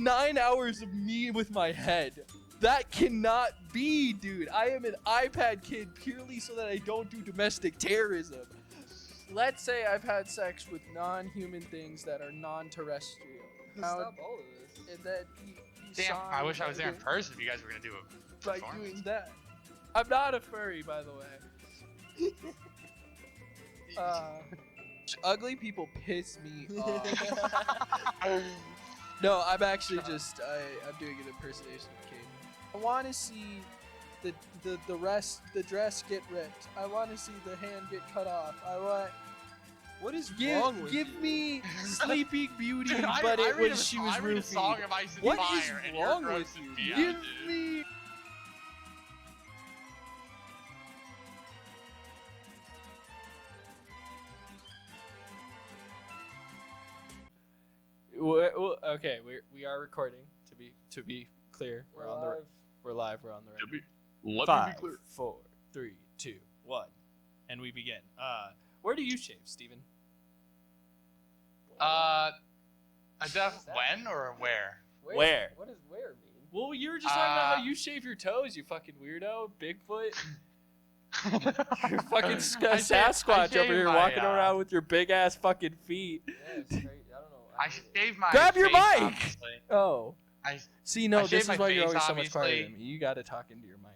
9 hours of me with my head. That cannot be, dude. I am an iPad kid purely so that I don't do domestic terrorism. Let's say I've had sex with non-human things that are non-terrestrial. Stop all of this. And then Damn, I wish I was there in person if you guys were gonna do a by performance. doing that. I'm not a furry, by the way. Ugly people piss me off. No, I'm actually just I'm doing an impersonation of Kate. I want to see the dress get ripped. I want to see the hand get cut off. I want. What is wrong with Give you? me Sleeping Beauty, Dude, but I it read was a- she was I read a song roofied. of Ice and What Fire, is and you're wrong grossing with you? me out, Give dude. me. Okay, we are recording. To be clear, we're on the we're live. We're on the radio. Let me 5, be clear. 4, 3, 2, 1, and we begin. Where do you shave, Steven? When or where? Where? What does where mean? Well, you were just talking about how you shave your toes, you fucking weirdo, Bigfoot. You're fucking Sasquatch over here walking around with your big ass fucking feet. Yeah, it's straight. I don't know. I shave my Grab your face, mic! obviously. Oh. I See, no, I this shave is my why you're face, always so much quieter obviously. than me. You gotta talk into your mic.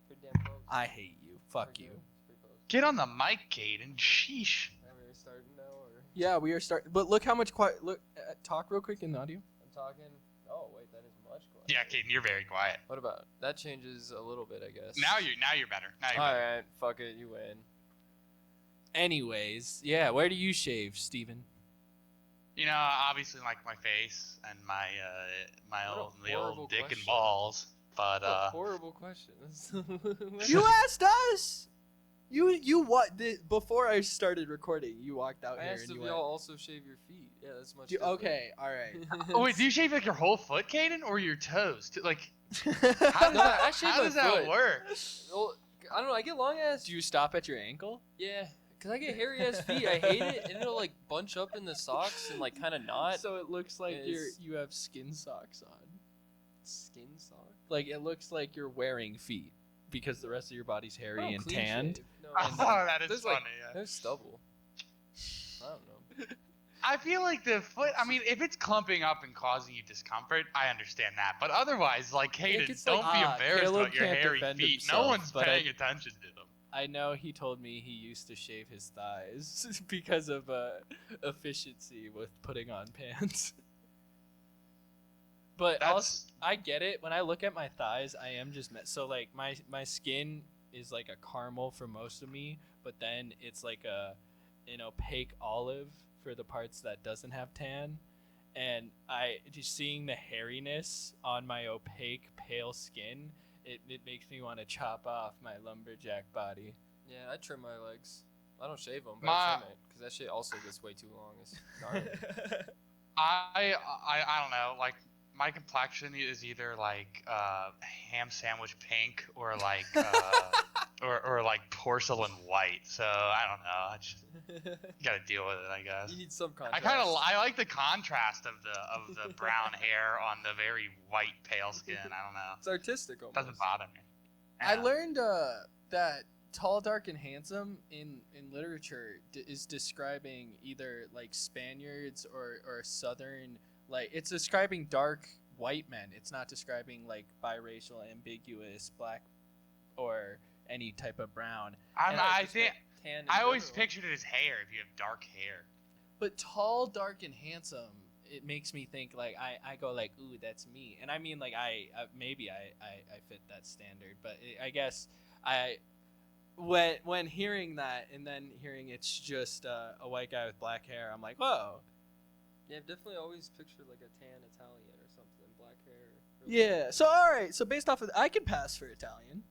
Pretty damn close. I hate you. Fuck Pretty you. good. It's pretty close. get on the mic, Caden. Sheesh. Now we're starting now, or Yeah, we are starting. But look how much quiet. Look, talk real quick in the audio. I'm talking. Oh wait, that is much quieter. Yeah, Caden, you're very quiet. What about that? Changes a little bit, I guess. Now you're better. Now you're All better. right, fuck it, you win. Anyways, yeah, where do you shave, Steven? You know, obviously like my face and my What a the horrible old dick and question. balls, but What a horrible question. You asked us. You what? Before I started recording, you walked out I here asked and if you y'all went. also shave your feet. Yeah, that's much. different. Okay, all right. oh wait, do you shave like your whole foot, Caden, or your toes? Like, No, I shave how my does that foot. work? Well, I don't know. I get long ass. Do you stop at your ankle? Yeah, cause I get hairy ass feet. I hate it, and it'll like bunch up in the socks and like kind of not. So it looks like It's- you have skin socks on. Skin sock. Like it looks like you're wearing feet because the rest of your body's hairy Oh, and clean tanned. shave. No, Oh, that is there's funny. like Yeah. there's stubble. I don't know. I feel like the foot. I mean, if it's clumping up and causing you discomfort, I understand that. But otherwise, like, Caden, gets don't like- be embarrassed Caleb about your can't hairy defend feet. himself, No one's but paying attention to them. I know he told me he used to shave his thighs because of efficiency with putting on pants. But also, I get it. When I look at my thighs, I am just so like my skin is like a caramel for most of me, but then it's like an opaque olive for the parts that doesn't have tan. And I just seeing the hairiness on my opaque pale skin, it makes me want to chop off my lumberjack body. Yeah, I trim my legs. I don't shave them, but My- I trim it because that shit also gets way too long. It's gnarly. I don't know. Like, my complexion is either like ham sandwich pink or like or like porcelain white. So I don't know. I just gotta deal with it, I guess. You need some I contrast. I like the contrast of the brown hair on the very white pale skin. I don't know. It's artistic almost. Doesn't bother me. I Yeah. learned that tall, dark, and handsome in literature is describing either like Spaniards or Southern. Like it's describing dark white men. It's not describing like biracial, ambiguous black, or any type of brown. I just think like tan in I always general. pictured it as hair if you have dark hair. But tall, dark, and handsome, it makes me think like I go like, ooh, that's me. And I mean like I maybe I fit that standard, but I guess when hearing that and then hearing it's just a white guy with black hair, I'm like, whoa. Yeah, I've definitely always pictured like a tan Italian or something, black hair. Yeah. So all right. So based off of I can pass for Italian.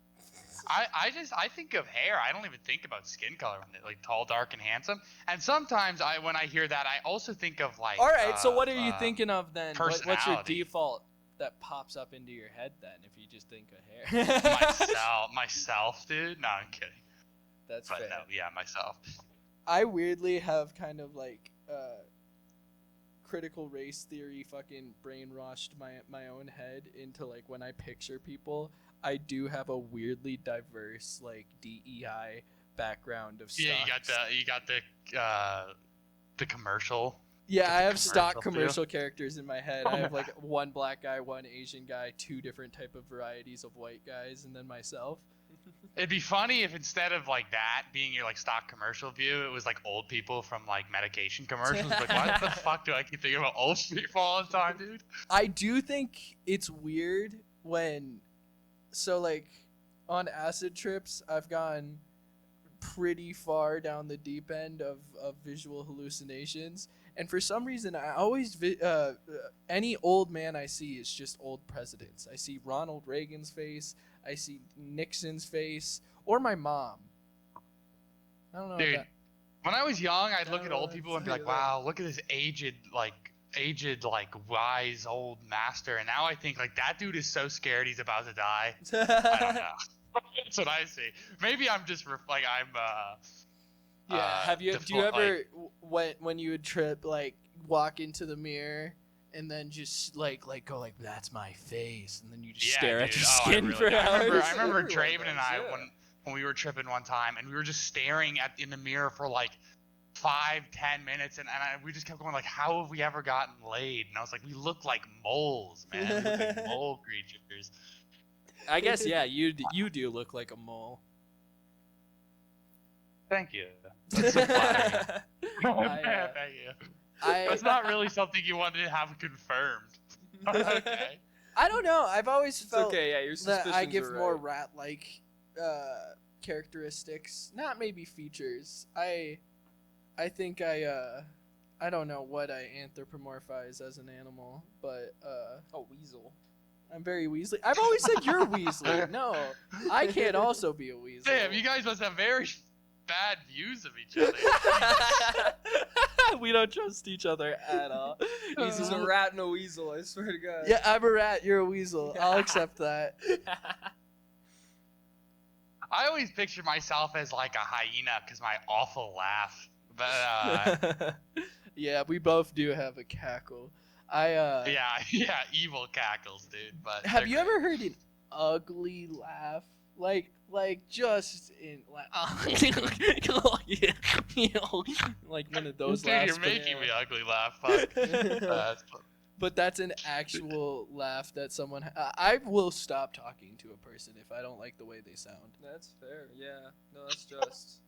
I think of hair. I don't even think about skin color when they like tall, dark, and handsome. And sometimes when I hear that, I also think of like. All right. So what are you thinking of then? What's your personality. default that pops up into your head then if you just think of hair? myself, dude. No, I'm kidding. That's But fair. no, yeah, myself. I weirdly have kind of like critical race theory fucking brainwashed my own head into like when I picture people, I do have a weirdly diverse like DEI background of stocks. Yeah, you got the commercial. Yeah, I have stock commercial, commercial characters in my head. I have like one black guy, one Asian guy, 2 different type of varieties of white guys, and then myself. It'd be funny if instead of like that being your like stock commercial view, it was like old people from like medication commercials. Like, why the fuck do I keep thinking about old people all the time, dude? I do think it's weird when, so like, on acid trips, I've gone pretty far down the deep end of visual hallucinations, and for some reason, I always any old man I see is just old presidents. I see Ronald Reagan's face. I see Nixon's face, or my mom. I don't know. Dude, when I was young, I'd look at old Oh, people and be that's like, "Wow, look at this aged, wise old master." And now I think like that dude is so scared he's about to die. I don't know. That's what I see. Maybe I'm just Yeah. Do you default, ever when you would trip like walk into the mirror and then just like go like that's my face, and then you just stare at your skin for hours? I remember Everyone Draven and does, I yeah. when we were tripping one time, and we were just staring in the mirror for like 5-10 minutes, and we just kept going like, how have we ever gotten laid? And I was like, we look like moles, man. We look like mole creatures. I guess yeah, you do look like a mole. Thank you. That's so flattering. I, Thank you. I That's not really something you wanted to have confirmed. Okay. I don't know. I've always It's felt okay, yeah, your that suspicions I give are more right. rat-like characteristics, not maybe features. I think I don't know what I anthropomorphize as an animal, but Oh, weasel. I'm very Weasley. I've always said you're Weasley. No, I can't also be a Weasley. Damn, you guys must have very bad views of each other. We don't trust each other at all. He's a rat and a weasel, I swear to God. Yeah, I'm a rat. You're a weasel. I'll accept that. I always picture myself as like a hyena because my awful laugh. But Yeah, we both do have a cackle. yeah, evil cackles, dude. But Have they're you great. ever heard an ugly laugh? Like just in like one of those Dude, laughs. you're making me ugly laugh. Fuck. That's fu- But that's an actual laugh that someone. I will stop talking to a person if I don't like the way they sound. That's fair, yeah. No, that's just.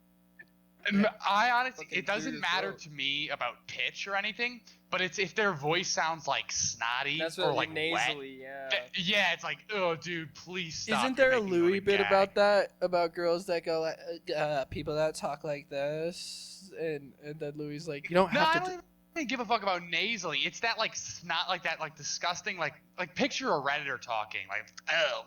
And I honestly, Fucking it doesn't clear your matter throat. to me about pitch or anything, but it's if their voice sounds like snotty That's or what like nasally, wet. yeah. Yeah, it's like, oh, dude, please stop. Isn't there a You're making me Louis wanna bit gag." about that? About girls that go like, people that talk like this, and then Louis like, you don't No, have I to. don't even give a fuck about nasally. It's that like snot, like that, like disgusting, like picture a redditor talking, like oh,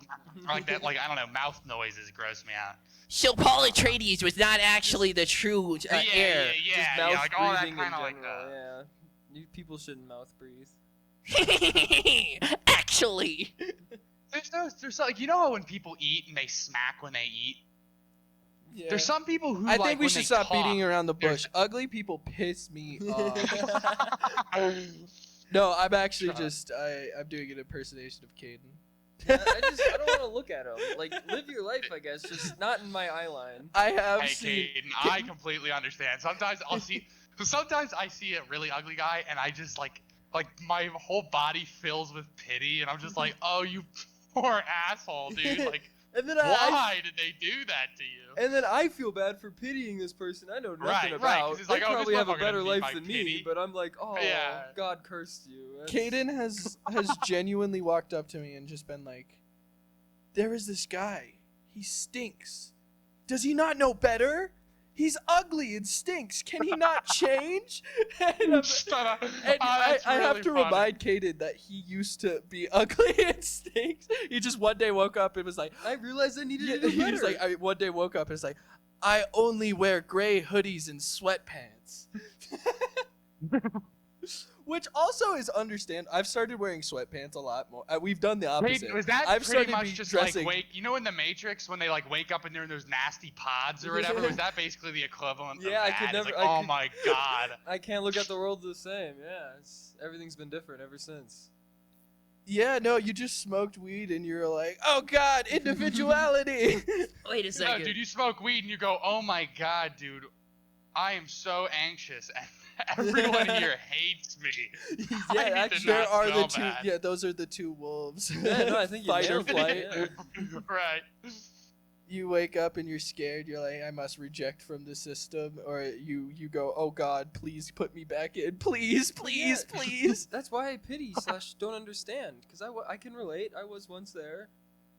or like that, like I don't know, mouth noises gross me out. So Paul Atreides was not actually the true yeah, heir. yeah, Just yeah, mouth like all that breathing kind in of like general, yeah. You people shouldn't mouth breathe. Actually. There's like you know how when people eat and they smack when they eat. Yeah. There's some people who I like think we when should they stop talk, beating around the there's- bush. Ugly people piss me off. No, I'm actually Shut up. just I'm doing an impersonation of Caden. I don't want to look at him. Like, live your life, I guess, just not in my eye line. I have Hey, seen. Caden, I completely understand. Sometimes I see a really ugly guy, and I just like my whole body fills with pity, and I'm just like, oh, you poor asshole, dude. Like, And then why did they do that to you? And then I feel bad for pitying this person I know nothing Right, 'cause about. it's They like, oh, this probably have a motherfucker better doesn't need life my than me, pity. but I'm like, oh, Yeah. God cursed you. That's- Caden has genuinely walked up to me and just been like, "There is this guy. He stinks. Does he not know better? He's ugly and stinks. Can he not change?" And, Shut up. and Oh, I that's have really to funny. remind Caden that he used to be ugly and stinks. He just one day woke up and was like, I realized I needed yeah, to do he better. was like, I one day woke up and was like, "I only wear gray hoodies and sweatpants." Which also is I've started wearing sweatpants a lot more. We've done the opposite. Wait, was that I've pretty started much just dressing. like you know in the Matrix when they like wake up and they're in those nasty pods or whatever? Was that basically the equivalent of Yeah, I that? could It's never- like, I oh could- my god. I can't look at the world the same. Yeah, everything's been different ever since. Yeah, no, you just smoked weed and you're like, oh god, individuality. Wait a No, dude, you smoke weed and you go, oh my god, dude, I am so anxious and everyone here hates me. I Yeah, need to actually, There not are the smell two. bad. Yeah, those are the two wolves. Yeah, no, I think you Fight or nailed it, flight. yeah. Right. You wake up and you're scared. You're like, I must reject from the system, or you go, oh God, please put me back in, please, please, Yeah. please. That's why I pity / don't understand, because I can relate. I was once there.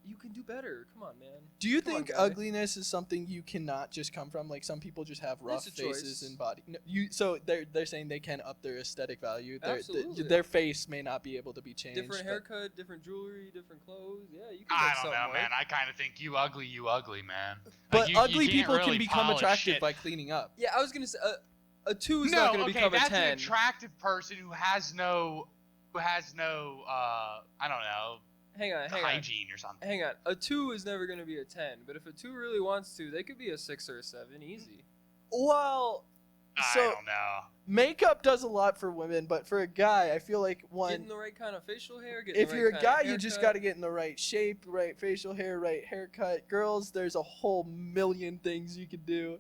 You can do better. Come on, man. Do you Come on, think guy. ugliness is something you cannot just come from? Like some people just have rough It's a faces choice. and body. No, so they're saying they can up their aesthetic value. Absolutely. Their face may not be able to be changed. Different but- haircut, different jewelry, different clothes. Yeah, you can I make don't something know, work. man. I kind of think you ugly, man. But Like, you ugly can't people really can become polish attractive shit. by cleaning up. Yeah, I was gonna say a 2 is No, not gonna okay, become a that's 10. an attractive person who has no, I don't know, Hang on. hygiene or something. Hang on. A 2 is never gonna be a 10, but if a 2 really wants to, they could be a 6 or a 7, easy. Well, I so don't know. makeup does a lot for women, but for a guy, I feel like Getting the right kind of facial hair. Getting if the you're right a kind of guy, you just haircut. got to get in the right shape, right facial hair, right haircut. Girls, there's a whole million things you can do.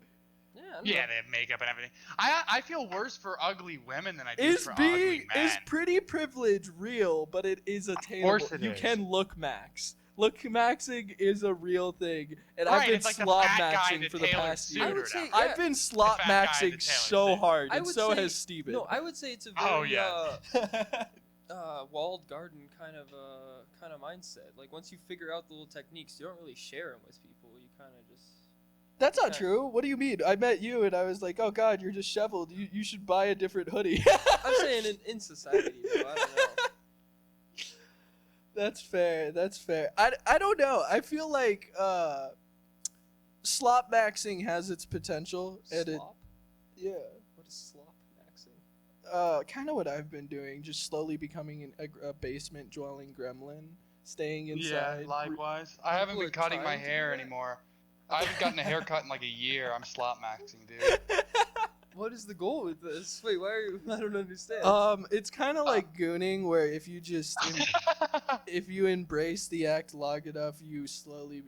Yeah. I don't Yeah, know. they have makeup and everything. I feel worse for ugly women than I do Is for ugly men. pretty privilege real, but it is attainable. course it you is. can look max. Look maxing is a real thing, and Right, I've been it's like the slob fat guy maxing in the for the tailored past suit year. I or would say, whatever. I've been slop The fat guy in the maxing tailored so suit. hard, I and would so say- has Steven. No, I would say it's a very Oh, yeah. walled garden kind of mindset. Like once you figure out the little techniques, you don't really share them with people. You kind of just. That's not Yeah. true. What do you mean? I met you and I was like, oh God, you're disheveled. You should buy a different hoodie. I'm saying in society, though. I don't know. That's fair. That's fair. I don't know. I feel like slop maxing has its potential. And it, Slop? yeah. What is slop maxing? Kind of what I've been doing. Just slowly becoming a basement dwelling gremlin. Staying Yeah, inside. likewise. I haven't People been are cutting my trying to hair do that? anymore. I haven't gotten a haircut in like a year. I'm slop maxing, dude. What is the goal with this? Wait, why are you? I don't understand. It's kind of like gooning, where if you just if you embrace the act long enough, you slowly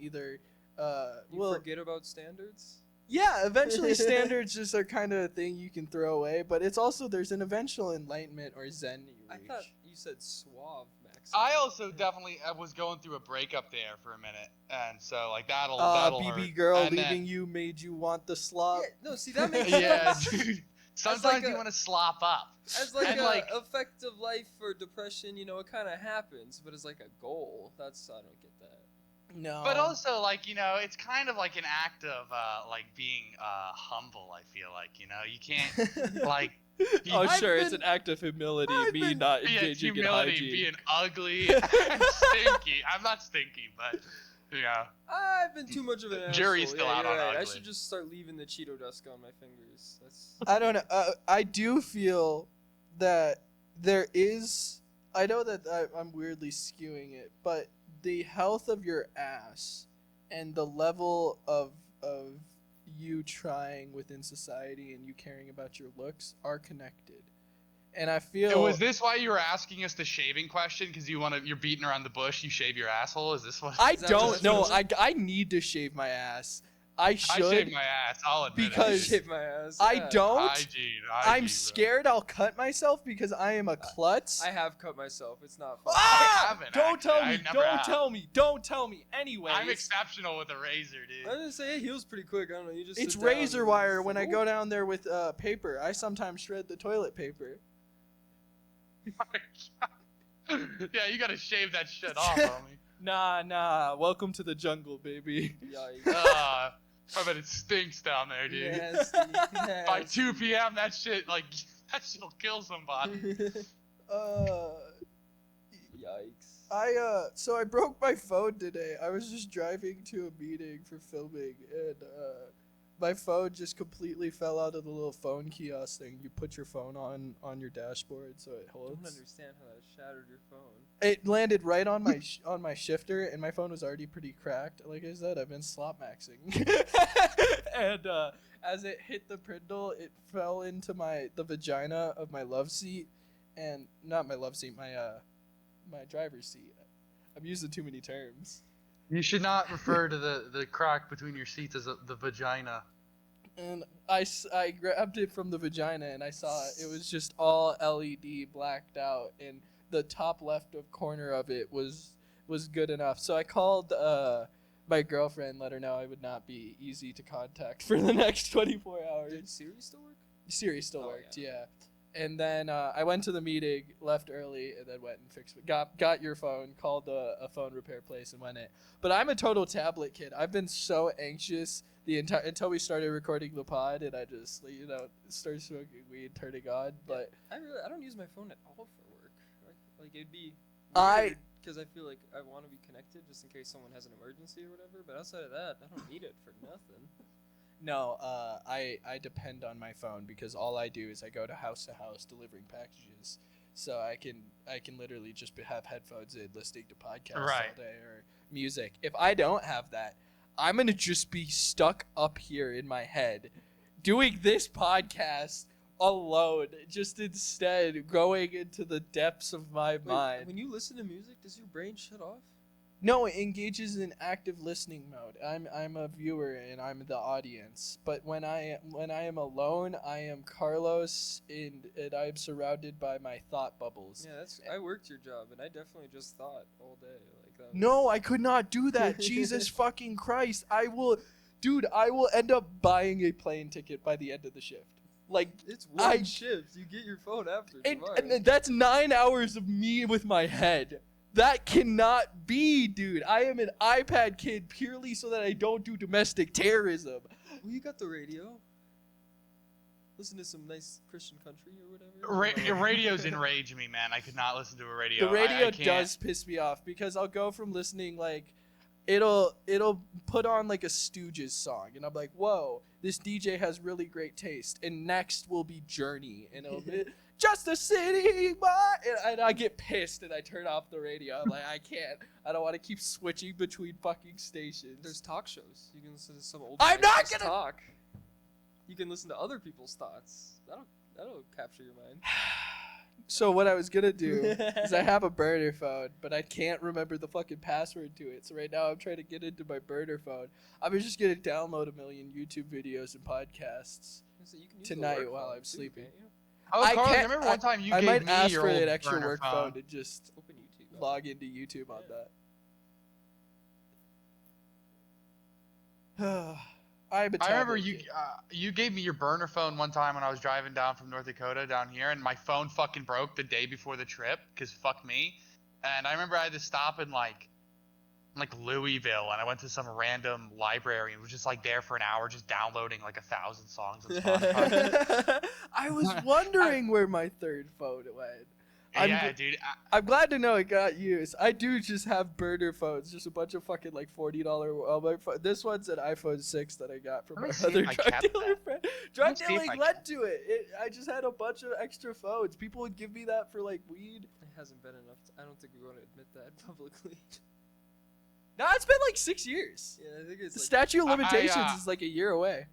either you forget about standards. yeah, eventually standards just are kind of a thing you can throw away, but it's also there's an eventual enlightenment or zen you I reach. thought you said suave maxing. I also definitely was going through a breakup there for a minute, and so like that'll BB hurt. girl And leaving then- you made you want the slop. Yeah, no, see that makes Yeah, sense. dude. Sometimes like you a- want to slop up. As like And, a like- effect of life or depression, you know, it kind of happens, but as like a goal, I don't get that. No. But also, like, you know, it's kind of like an act of, like, being humble, I feel like, you know? You can't, like... oh I've sure, it's been- an act of humility, I've me been- not yeah, engaging humility, in hygiene. being ugly and stinky. I'm not stinky, but, you know. I've been too much of an Jury's asshole. still Yeah, out you're on right. I ugly. should just start leaving the Cheeto dust on my fingers. That's I don't know. I do feel that there is. I know that I'm weirdly skewing it, but the health of your ass and the level of you trying within society and you caring about your looks are connected. And I feel. Was this why you were asking us the shaving question? Because you're beating around the bush, you shave your asshole? Is this what? I Is that don't what know. it is? I need to shave my ass. I should. I shave my ass, I'll admit Because- it. shave my ass. I yeah. don't. Hygiene, I'm bro. scared I'll cut myself because I am a klutz. I have cut myself. It's not fun. Ah! haven't, Don't actually. tell I me. never Don't have. tell me. Don't tell me. Anyways, I'm exceptional with a razor, dude. I was gonna say it heals pretty quick. I don't know. You just it's sit down razor and wire. it's When I like, go "Ooh." down there with paper, I sometimes shred the toilet paper. Yeah, you gotta shave that shit off, homie. Nah. Welcome to the jungle, baby. Yikes. I bet it stinks down there, dude. Nasty, By nasty. 2 p.m., that shit'll kill somebody. Yikes. So I broke my phone today. I was just driving to a meeting for filming, and my phone just completely fell out of the little phone kiosk thing. You put your phone on your dashboard so it I don't holds. understand how that shattered your phone. It landed right on my on my shifter, and my phone was already pretty cracked. Like I said, I've been slop maxing, and as it hit the brindle, it fell into the vagina of my love seat, and not my love seat, my driver's seat. I'm using too many terms. You should not refer to the crack between your seats as the vagina. And I grabbed it from the vagina, and I saw it was just all LED blacked out, and the top left of corner of it was good enough. So I called my girlfriend, let her know I would not be easy to contact for the next 24 hours. Did Siri still work? Siri still worked, yeah. And then I went to the meeting, left early, and then went and fixed it. Got your phone, called a phone repair place, and went in. But I'm a total tablet kid. I've been so anxious until we started recording the pod, and I just started smoking weed, turning on. But I don't use my phone at all for work. Like it'd be because I feel like I want to be connected just in case someone has an emergency or whatever. But outside of that, I don't need it for nothing. No, I depend on my phone because all I do is I go to house delivering packages, so I can literally just have headphones in, listening to podcasts all day or music. If I don't have that, I'm gonna just be stuck up here in my head, doing this podcast alone, just instead going into the depths of my mind. When you listen to music, does your brain shut off? No, it engages in active listening mode. I'm a viewer and I'm the audience. But when I am alone, I am Carlos and I am surrounded by my thought bubbles. Yeah, I worked your job and I definitely just thought all day like that. No, I could not do that. Jesus fucking Christ. I will end up buying a plane ticket by the end of the shift. Like, it's one shift. You get your phone after tomorrow. And that's 9 hours of me with my head. That cannot be, dude. I am an iPad kid purely so that I don't do domestic terrorism. Well, you got the radio. Listen to some nice Christian country or whatever. Radios enrage me, man. I could not listen to a radio. The radio I can't. does piss me off because I'll go from listening like it'll put on like a Stooges song and I'm like, whoa, this DJ has really great taste. And next will be Journey and it'll be just a city boy, and I get pissed and I turn off the radio. I'm like, I can't. I don't want to keep switching between fucking stations. There's talk shows. You can listen to some old. I'm not gonna talk. You can listen to other people's thoughts. That'll capture your mind. So what I was gonna do is I have a burner phone, but I can't remember the fucking password to it. So right now I'm trying to get into my burner phone. I'm just gonna download 1 million YouTube videos and podcasts So you can use tonight while I'm sleeping. Oh, Carl, I remember one time you I gave might me ask your for old that extra burner work phone and just Open YouTube. log into YouTube on that. I remember you gave me your burner phone one time when I was driving down from North Dakota down here, and my phone fucking broke the day before the trip because fuck me. And I remember I had to stop in like Louisville, and I went to some random library and was just like there for an hour just downloading like 1,000 songs on Spotify. I was wondering where my third phone went. Dude. I'm glad to know it got used. I do just have burner phones, just a bunch of fucking like $40. This one's an iPhone 6 that I got from my other drug dealer friend. Drug dealing led to it. I just had a bunch of extra phones. People would give me that for like weed. It hasn't been enough. I don't think we want to admit that publicly. No, it's been like 6 years. Yeah, I think it's the statute of limitations is like a year away.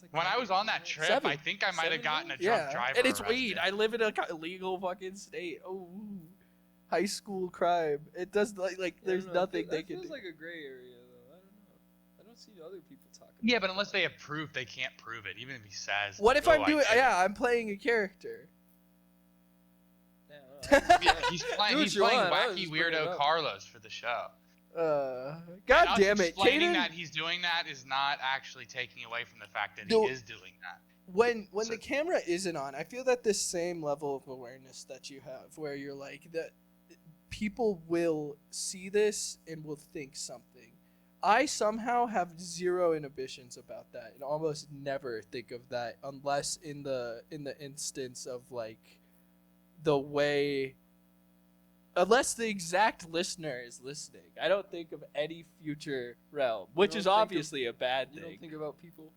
Like when I was on that trip, I think I might have gotten a drunk driver. And it's arrested. weed. I live in a illegal fucking state. Oh, high school crime. It does like there's nothing they can do. It feels like a gray area though. I don't know. I don't see other people talking. Yeah, but unless they have proof, they can't prove it. Even if he says. What if I'm doing? Yeah, I'm playing a character. Yeah, he's playing wacky weirdo Carlos for the show. God damn it! Explaining that he's doing that is not actually taking away from the fact that he is doing that. When the camera isn't on, I feel that this same level of awareness that you have, where you're like that, people will see this and will think something. I somehow have zero inhibitions about that, and almost never think of that unless in the instance of like the way. Unless the exact listener is listening. I don't think of any future realm, which is obviously a bad thing. You don't think about people?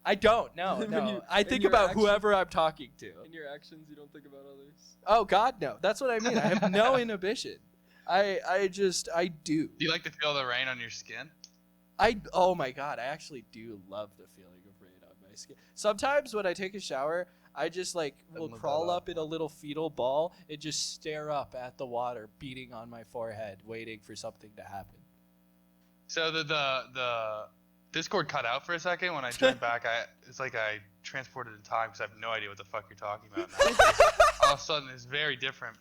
I don't. No, When no. you- I in think your about action- whoever I'm talking to. In your actions, you don't think about others. Oh God, no. That's what I mean. I have no inhibition. I do. Do you like to feel the rain on your skin? Oh my God, I actually do love the feeling of rain on my skin. Sometimes when I take a shower, I just like will look crawl that up up. in a little fetal ball and just stare up at the water beating on my forehead, waiting for something to happen. So the Discord cut out for a second. When I joined back, it's like I transported in time because I have no idea what the fuck you're talking about now. All of a sudden, it's very different.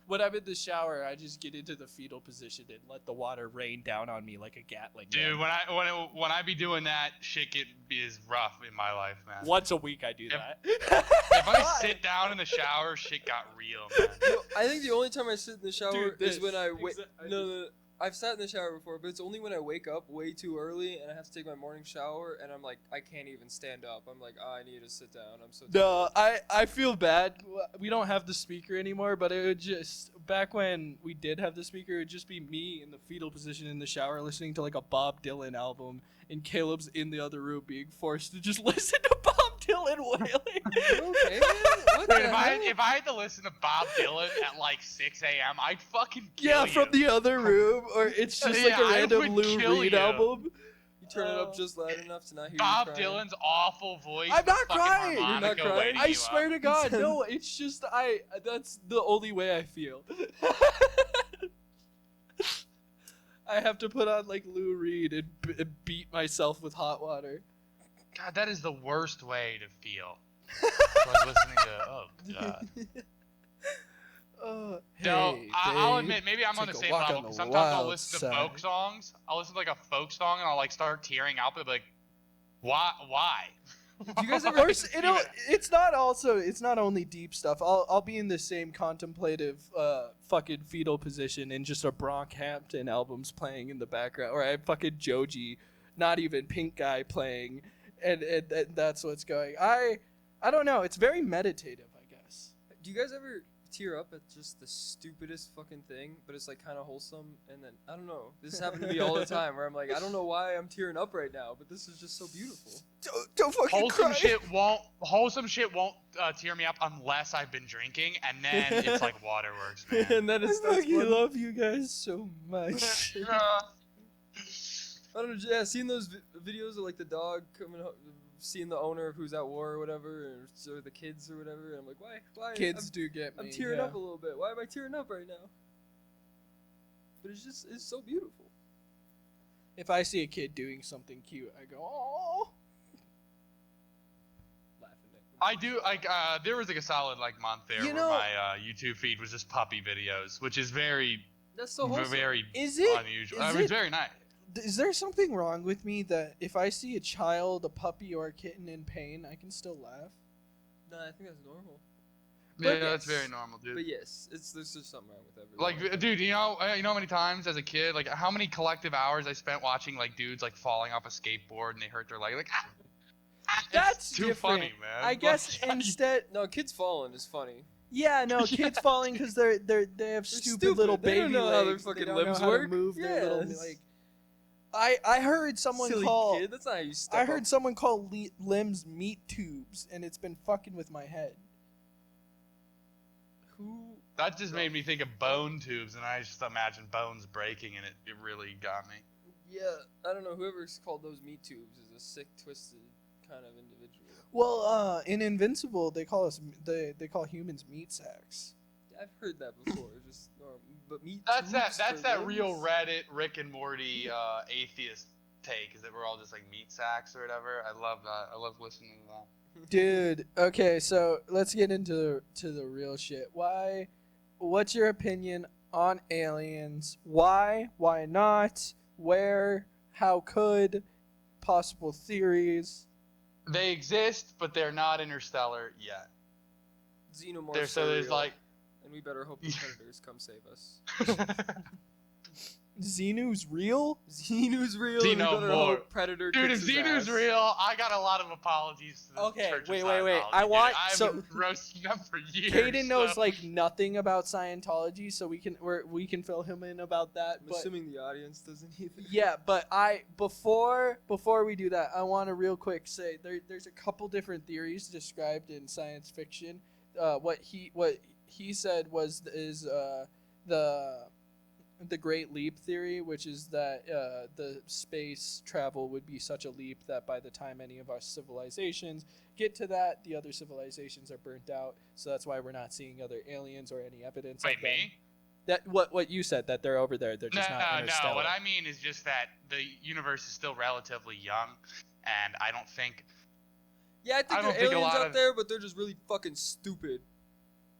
When I'm in the shower, I just get into the fetal position and let the water rain down on me like a Gatling Dude, gun. when I be doing that, shit is rough in my life, man. Once a week I do that. If I sit down in the shower, shit got real, man. No, I think the only time I sit in the shower Dude, is when I wait. I No, I've sat in the shower before, but it's only when I wake up way too early and I have to take my morning shower, and I'm like, I can't even stand up. I'm like, I need to sit down. I'm so No, tired. I feel bad. We don't have the speaker anymore, but it would just back when we did have the speaker, it would just be me in the fetal position in the shower listening to like a Bob Dylan album, and Caleb's in the other room being forced to just listen to Bob Dylan wailing. Okay, what Dude, the hell? if I had to listen to Bob Dylan at like 6 a.m., I'd fucking kill Yeah, you. from the other room, or it's just like Yeah, a I random would Lou kill Reed you. album. You turn it up just loud enough to not hear Bob you crying. Dylan's awful voice. I'm not fucking crying. You're harmonica not crying? waiting I you swear up. to God, no. It's just that's the only way I feel. I have to put on like Lou Reed and beat myself with hot water. God, that is the worst way to feel. Like listening to, oh god. No, Hey, I'll babe, admit, maybe I'm on the take a same walk level. on the 'Cause sometimes I'll wild listen to side. folk songs. I'll listen to like a folk song and I'll like start tearing up and be like, why? Do you guys Of ever? course, it's not only deep stuff. I'll be in the same contemplative fucking fetal position and just a Brockhampton album's playing in the background, or I have fucking Joji, not even Pink Guy playing, and that's what's going. I don't know. It's very meditative, I guess. Do you guys ever tear up at just the stupidest fucking thing, but it's like kind of wholesome? And then I don't know. This happened to me all the time, where I'm like, I don't know why I'm tearing up right now, but this is just so beautiful. Don't fucking Wholesome cry. shit won't tear me up unless I've been drinking, and then it's like waterworks, man. And then I it starts. fucking flooding. love you guys so much. I don't know. Yeah, seeing those videos of like the dog coming, seeing the owner who's at war or whatever, or the kids or whatever. And I'm like, why? Kids do get me. I'm tearing yeah. up a little bit. Why am I tearing up right now? But it's so beautiful. If I see a kid doing something cute, I go, oh. Laughing at. I do like there was like a solid like month there You where know- my YouTube feed was just puppy videos, which is very That's so wholesome. very Is it? unusual. is I mean, it's it- very nice. Is there something wrong with me that if I see a child, a puppy, or a kitten in pain, I can still laugh? No, I think that's normal. Yeah, But that's yes. very normal, dude. But yes, there's just something wrong with everyone. Like, dude, you know how many times as a kid, like, how many collective hours I spent watching like dudes like falling off a skateboard and they hurt their leg, like, That's it's too different. funny, man. I guess Like, instead, No, kids falling is funny. yeah, no, kids falling because they have stupid little They baby don't know how their legs. They fucking don't limbs know how work. to move their little Yes. like. I heard someone Silly call. kid. That's not how you step I heard up. someone call limbs meat tubes, and it's been fucking with my head. Who? that just made me think of bone tubes, and I just imagined bones breaking, and it really got me. Yeah, I don't know. Whoever's called those meat tubes is a sick, twisted kind of individual. Well, in Invincible, they call call humans meat sacks. I've heard that before. Just but meat. That's tubes that for real limbs? Reddit Rick and Morty atheist take, is that we're all just like meat sacks or whatever. I love that. I love listening to that. Dude, okay, so let's get into the real shit. What's your opinion on aliens? Why not? Where? How could? Possible theories. They exist, but they're not interstellar yet. Xenomorphs. So are there's real, like and we better hope the predators come save us. Xenu's real? Xenu's real. And we got our whole Xenomorph. Predator. Dude, if kicks his Xenu's ass. real, I got a lot of apologies to the Okay, Church wait, of wait, wait. Scientology, I dude. want- I've so- been roasting them for years. Caden knows so- like nothing about Scientology, so we can fill him in about that. I'm But assuming the audience doesn't either. yeah, but before we do that, I want to real quick say there's a couple different theories described in science fiction. What he said is the Great Leap theory, which is that the space travel would be such a leap that by the time any of our civilizations get to that, the other civilizations are burnt out. So that's why we're not seeing other aliens or any evidence. Wait, of them. me? That what you said, that they're over there. They're just not No. interstellar. What I mean is just that the universe is still relatively young, and I don't think. Yeah, I think I there don't are think a aliens lot out of- there, but they're just really fucking stupid.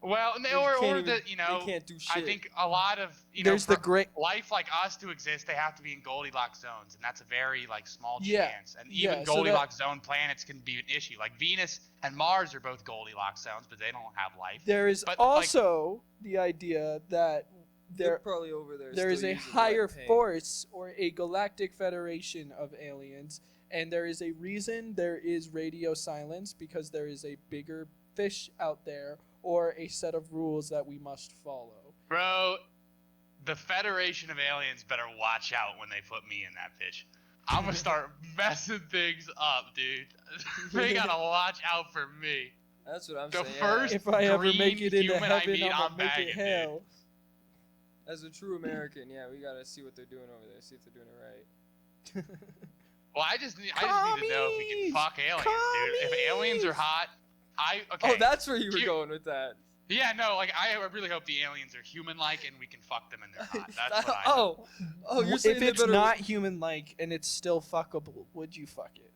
Well, They or can't or even- that they can't do shit. I think a lot of There's the for great. life like us to exist, they have to be in Goldilocks zones, and that's a very like small Yeah. chance. And even Yeah, so Goldilocks zone planets can be an issue. Like Venus and Mars are both Goldilocks zones, but they don't have life. There is But, also the idea that They're there probably over there. there is still a using higher lead paint. force or a galactic federation of aliens, and there is a reason there is radio silence, because there is a bigger fish out there or a set of rules that we must follow. Bro, the Federation of Aliens better watch out when they put me in that bitch. I'm gonna start messing things up, dude. They gotta watch out for me. That's what I'm The saying. first- If I ever green make it into human I heaven, meet, I'm I'm gonna make bagging, it dude. hell. As a true American, yeah, we gotta see what they're doing over there. See if they're doing it right. Well, I just need to know if we Commies! can fuck aliens, dude. If aliens are hot, okay. Oh, that's where you were You- going with that. Yeah, no, like I really hope the aliens are human-like and we can fuck them and they're hot. That's what I. Oh, you're saying If they it's better... not human-like and it's still fuckable, would you fuck it?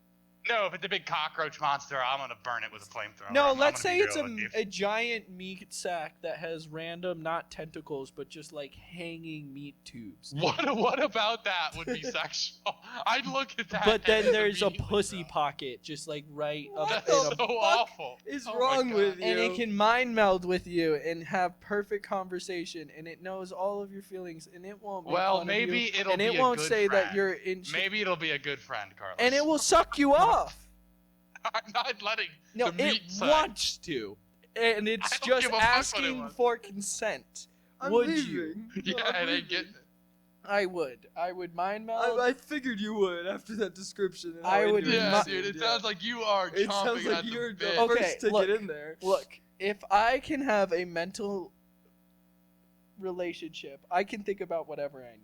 No, if it's a big cockroach monster, I'm gonna burn it with a flamethrower. No, I'm let's gonna say be it's real with you. a giant meat sack that has random, not tentacles, but just like hanging meat tubes. What about that would be sexual? I'd look at that. But then and there's a immediately pussy go, pocket, just like right up What in That's a, so awful. is Oh my wrong God. with you? and it can mind meld with you and have perfect conversation, and it knows all of your feelings, and it won't. Make Well, fun maybe of you, it'll and be it a won't good say that friend. you're in. Maybe it'll be a good friend, Carlos. And it will suck you off. I'm not letting No, the meat it side. wants to, and it's I don't just give a fuck what it asking wants. for consent. I'm Would leaving. you? No, Yeah, I'm they leaving. get. I would mind meld. I figured you would after that description. and I how would into it Yeah, you mu- dude. seemed, It yeah. sounds like you are It chomping sounds like at you're the the bit. Okay, first to look. get in there. Look, if I can have a mental relationship, I can think about whatever I need.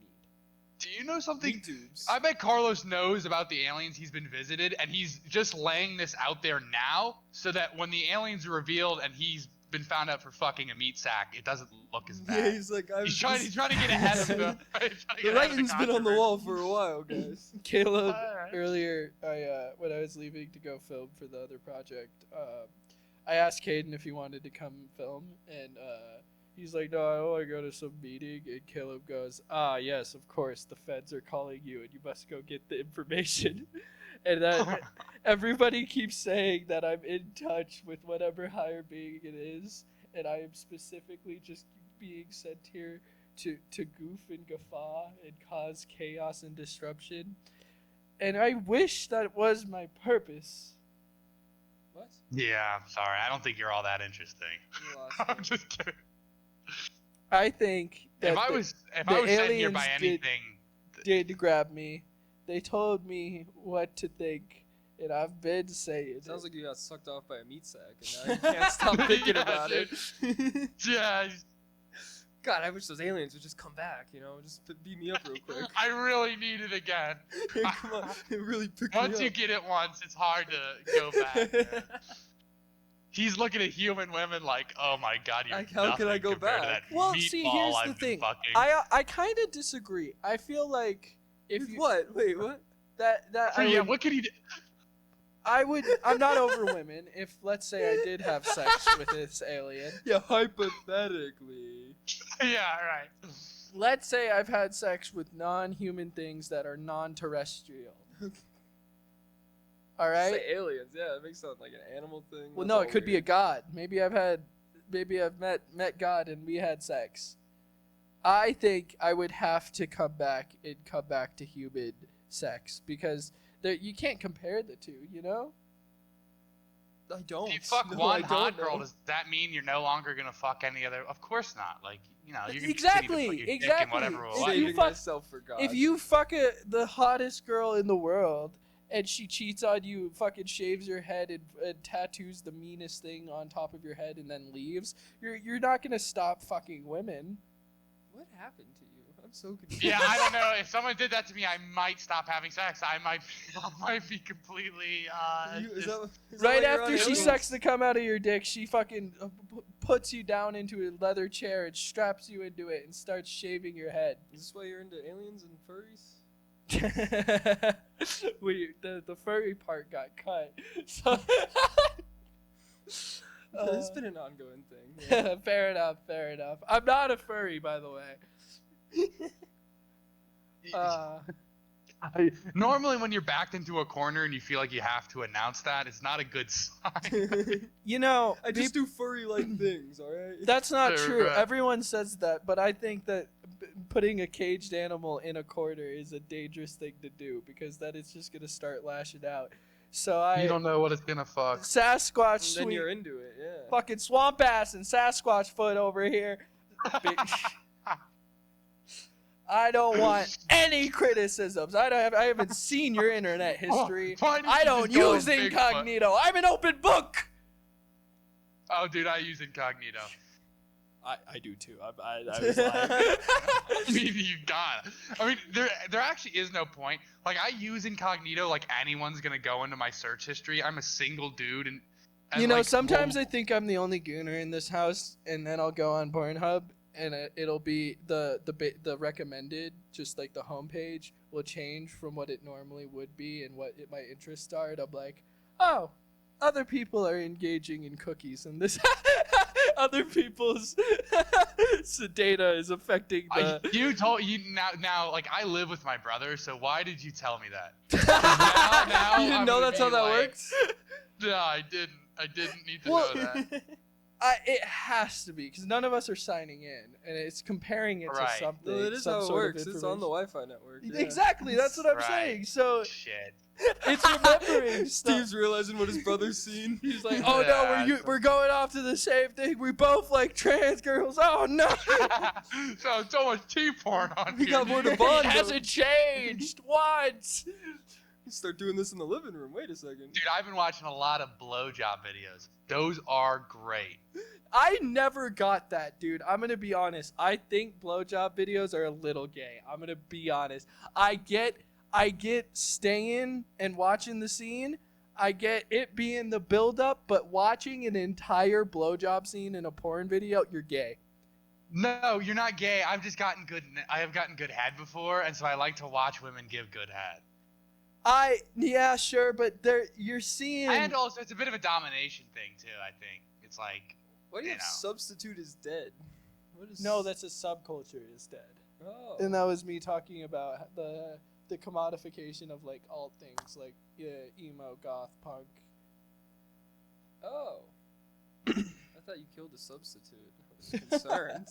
Do you know something? Meat tubes. I bet Carlos knows about the aliens he's been visited, and he's just laying this out there now so that when the aliens are revealed and he's been found out for fucking a meat sack, it doesn't look as bad. Yeah, he's like, I was He's trying just- to get ahead of the. he's trying to The get ahead of writing's been on the controversy. wall for a while, guys. Caleb, Alright. earlier, when I was leaving to go film for the other project, I asked Caden if he wanted to come film, and he's like, "No, I want to go to some meeting." And Caleb goes, "Ah, yes, of course, the feds are calling you, and you must go get the information." And then everybody keeps saying that I'm in touch with whatever higher being it is, and I am specifically just being sent here to goof and guffaw and cause chaos and disruption. And I wish that was my purpose. What? Yeah, I'm sorry. I don't think you're all that interesting. You lost I'm me. just kidding. I think that If I the- was the sent here by aliens anything, did grab me. They told me what to think, and I've been saying It sounds it. like you got sucked off by a meat sack, and now you can't stop thinking Yeah, about it. yeah, God, I wish those aliens would just come back. You know, just beat me up real quick. I really need it again. Come on, it really picked me Once up. you get it once, it's hard to go back. man. He's looking at human women like, oh my god, you're Like, how can I nothing go compared to back? that Well, see, meatball here's the I've been thing. fucking." I kind of disagree. I feel like if With you what? Wait, what? that So, I yeah, would, what could he do? I'm not over women. If let's say I did have sex with this alien, Yeah, hypothetically. Yeah, right. let's say I've had sex with non-human things that are non-terrestrial. All right. Say aliens. Yeah, it makes it sound like an animal thing. Well, That's no, all it could be a weird. god. Maybe I've met God and we had sex. I think I would have to come back to human sex because you can't compare the two, you know? I don't. If you fuck No, one I hot don't girl, know. does that mean you're no longer gonna fuck any other? Of course not. Like, you know, you can Exactly, continue to put your dick in exactly. whatever If will you let Saving fuck- myself for God. If you fuck the hottest girl in the world and she cheats on you, fucking shaves your head and tattoos the meanest thing on top of your head and then leaves, you're not gonna stop fucking women. What happened to you? I'm so confused. Yeah, I don't know. If someone did that to me, I might stop having sex. I might be completely. Is that Right why you're on after she aliens? sucks the cum out of your dick, she fucking puts you down into a leather chair and straps you into it and starts shaving your head. Is this why you're into aliens and furries? The furry part got cut. So It's been an ongoing thing. Yeah. fair enough. I'm not a furry, by the way. Normally, when you're backed into a corner and you feel like you have to announce that, it's not a good sign. You know, I just do furry-like things, alright? that's not Sure, true. right. Everyone says that, but I think that putting a caged animal in a corner is a dangerous thing to do because that is just gonna start lashing out. So You don't know what it's gonna fuck. Sasquatch, And then sweet you're into it, yeah. fucking swamp ass and Sasquatch foot over here. Big- I don't want any criticisms. I haven't seen your internet history. Why didn't I you don't just go use Bigfoot? incognito. I'm an open book. Oh, dude, I use incognito. I do too. I was lying. I mean, you got it. I mean, there actually is no point. Like, I use incognito like anyone's gonna go into my search history. I'm a single dude, and You know, like, sometimes well, I think I'm the only gooner in this house, and then I'll go on Pornhub, and it'll be the recommended, just like the homepage will change from what it normally would be and what my interests are. And I'm like, oh, other people are engaging in cookies, and this other people's data is affecting the. you told you now like I live with my brother, so why did you tell me that? now You didn't I'm know gonna that's how be that like, works? No, I didn't. I didn't need to Well, know that. It has to be because none of us are signing in, and it's comparing it Right. to something. No, that is some how it sort of works. It's on the information. Wi-Fi network. Yeah. Exactly, that's what I'm Right. saying. So Shit. it's remembering stuff. Steve's realizing what his brother's seen. He's like, oh no, Yeah, we're going off to the same thing. We both like trans girls. Oh no, so much T-porn on We here. got more to it bond. hasn't changed once. Start doing this in the living room. Wait a second. Dude, I've been watching a lot of blowjob videos. Those are great. I never got that, dude. I'm gonna be honest. I think blowjob videos are a little gay. I'm gonna be honest. I get staying and watching the scene. I get it being the build up, but watching an entire blowjob scene in a porn video, you're gay. No, you're not gay. I have gotten good head before, and so I like to watch women give good head. Yeah, sure, but you're seeing. And also, it's a bit of a domination thing too. I think it's like Why do you You have know. substitute is dead? What is... No, that's a subculture instead. Oh. And that was me talking about the commodification of like alt things like emo, goth, punk. Oh. I thought you killed the substitute. I was concerned.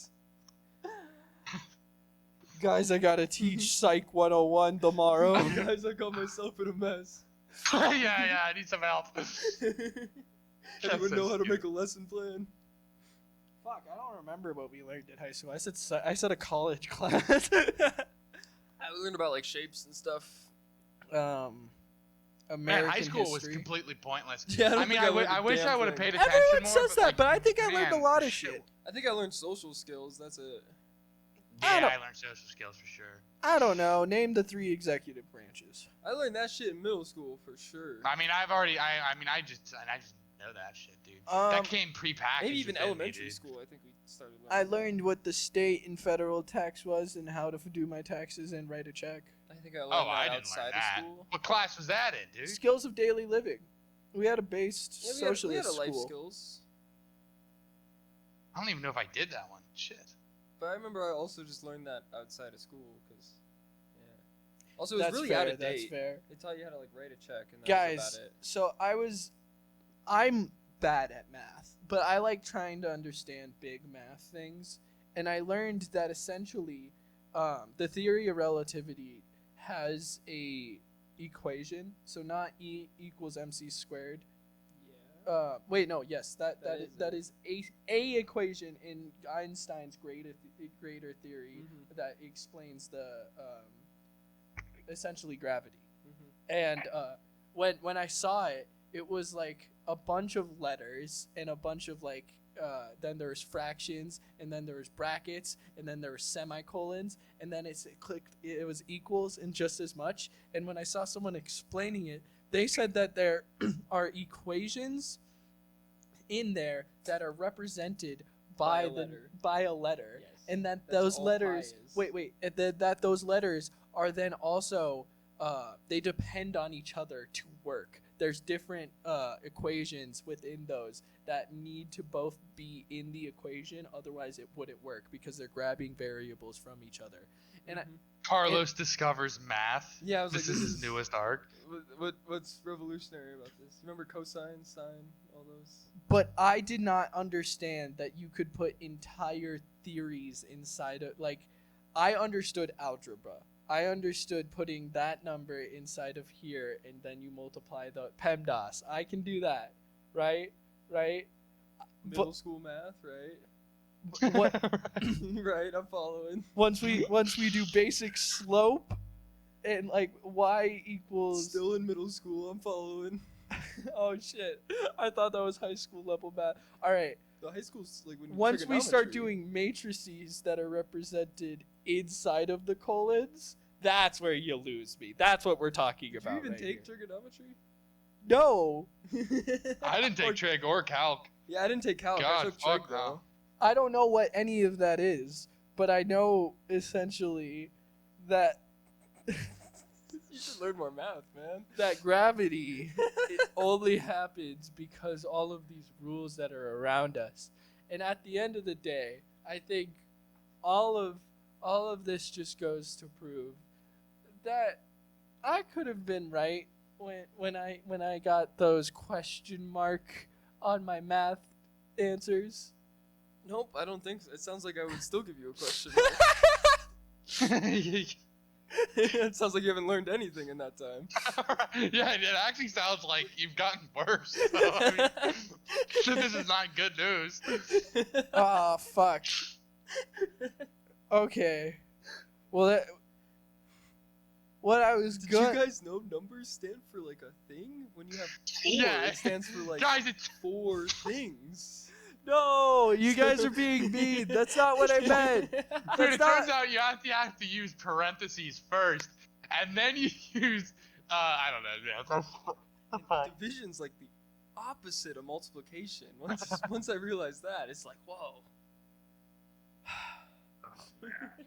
Guys, I gotta teach Psych 101 tomorrow. Guys, I got myself in a mess. yeah, I need some help. Anyone know how to make a lesson plan? Fuck, I don't remember what we learned in high school. I said a college class. I learned about like shapes and stuff. American Man, high school was history. completely pointless. Yeah, I don't I mean, think I learned I a wish damn I would have thing. paid attention Everyone more. says that, like, but I think I learned a man, lot of shit. I think I learned social skills. That's it. I Yeah, don't- I learned social skills for sure. I don't know. Name the 3 executive branches. I learned that shit in middle school for sure. I mean, I just know that shit, dude. That came prepackaged. Maybe even within me, elementary dude. school. I think we started. I Learning learned what the state and federal tax was and how to do my taxes and write a check. I think I learned Oh, that I didn't outside learn that. of school. What class was that in, dude? Skills of daily living. We had a based Yeah, we had socialist a life school. skills. I don't even know if I did that one. Shit. But I remember I also just learned that outside of school because, yeah. Also, it was That's really fair, out of that's date. fair. They taught you how to like write a check, and that was Guys, about it. so I'm bad at math, but I like trying to understand big math things. and I learned that essentially, the theory of relativity has a equation. So not E equals mc squared. Yeah. Wait, no, yes, that is is a equation in Einstein's greater theory Mhm. that explains the essentially gravity. Mhm. And when I saw it, it was like a bunch of letters and a bunch of like then there's fractions, and then there was brackets, and then there were semicolons, and then it was equals and just as much. And when I saw someone explaining it, they said that there are equations in there that are represented By a by letter. by a letter, Yes. and that That's those all letters pi is. that those letters are then also they depend on each other to work. There's different equations within those that need to both be in the equation, otherwise it wouldn't work because they're grabbing variables from each other. And Mhm. Carlos discovers math. Yeah, I was This like, is this his newest art. What's revolutionary about this? Remember cosine, sine, all those? but I did not understand that you could put entire theories inside of like I understood algebra. I understood putting that number inside of here and then you multiply the PEMDAS. I can do that, right? Right? Middle school math, right? What Right, I'm following. once we do basic slope and like y equals Still in middle school, I'm following. oh shit. I thought that was high school level math. All right. The high school's like when Once we start trigonometry. doing matrices that are represented inside of the colons, that's where you lose me. That's what we're talking Did you about. even right take here. trigonometry? No, I didn't take trig or calc. Yeah, I didn't take calc. I God, took trig fuck though. no. I don't know what any of that is, but I know essentially that You should learn more math, man. that gravity it only happens because all of these rules that are around us. And at the end of the day, I think all of this just goes to prove that I could have been right when I got those question mark on my math answers. Nope, I don't think so. It sounds like I would still give you a question. It sounds like you haven't learned anything in that time. Yeah, it actually sounds like you've gotten worse. So, I mean, this is not good news. Ah, fuck. Okay. Well, what I was Did good. you guys know numbers stand for like a thing? When you have four, Yeah. it stands for like Guys, it's 4 things. No, you guys are being mean. That's not what I meant. dude. That's It not- turns out you have to use parentheses first, and then you use I don't know. And division's like the opposite of multiplication. Once I realized that, it's like, whoa.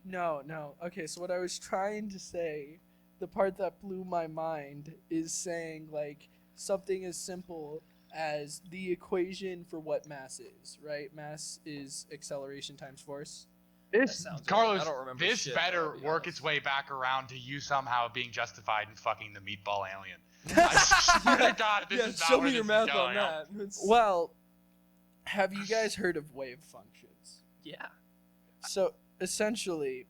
No. Okay, so what I was trying to say, the part that blew my mind, is saying like something as simple as the equation for what mass is, right? Mass is acceleration times force. This sounds right. Carlos, I don't remember this shit, better I'll be work honest. its way back around to you somehow being justified in fucking the meatball alien. I swear to God, this Yeah, is not show where me this your is math going. on that. It's- Well, have you guys heard of wave functions? yeah. So essentially,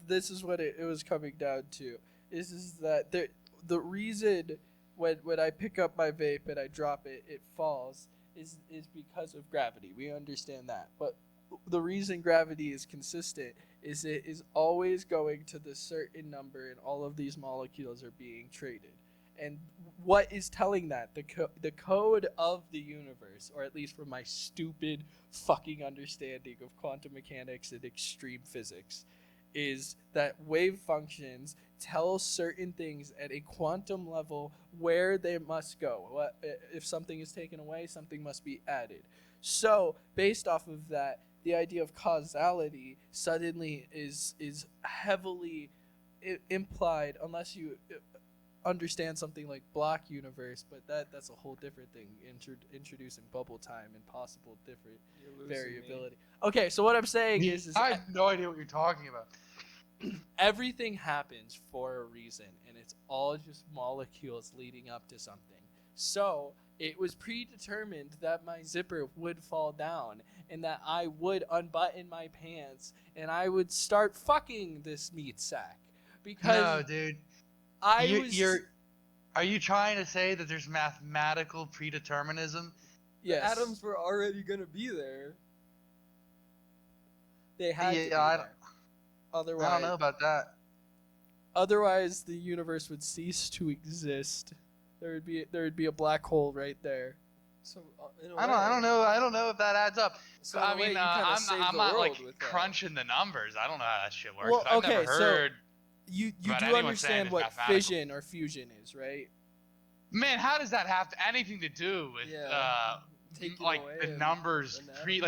this is what it was coming down to is that the reason when I pick up my vape and I drop it, it falls is because of gravity. We understand that, but the reason gravity is consistent is it is always going to the certain number, and all of these molecules are being traded. And what is telling that the code of the universe, or at least from my stupid fucking understanding of quantum mechanics and extreme physics, is that wave functions tell certain things at a quantum level where they must go. What if something is taken away, something must be added. So based off of that, the idea of causality suddenly is heavily implied, unless you understand something like block universe, but that's a whole different thing. Introducing bubble time and possible different You're losing variability. Okay, so what I'm saying is I have no idea what you're talking about. everything happens for a reason, and it's all just molecules leading up to something. So It was predetermined that my zipper would fall down and that I would unbutton my pants and I would start fucking this meat sack because No, dude. I Are you trying to say that there's mathematical predeterminism? yes. The atoms were already gonna be there. They had to be I there. Otherwise, don't know about that. Otherwise, the universe would cease to exist. There would be a black hole right there. So in a I way- don't know if that adds up. So in a I way, mean, you kinda I'm saved not the like world with that. crunching the numbers. I don't know how that shit works. Well, but I've okay, never so- heard. You About do anyone saying understand it's what mathematical. fission or fusion is, right? Man, how does that have anything to do with Taking like away the an numbers anatomy.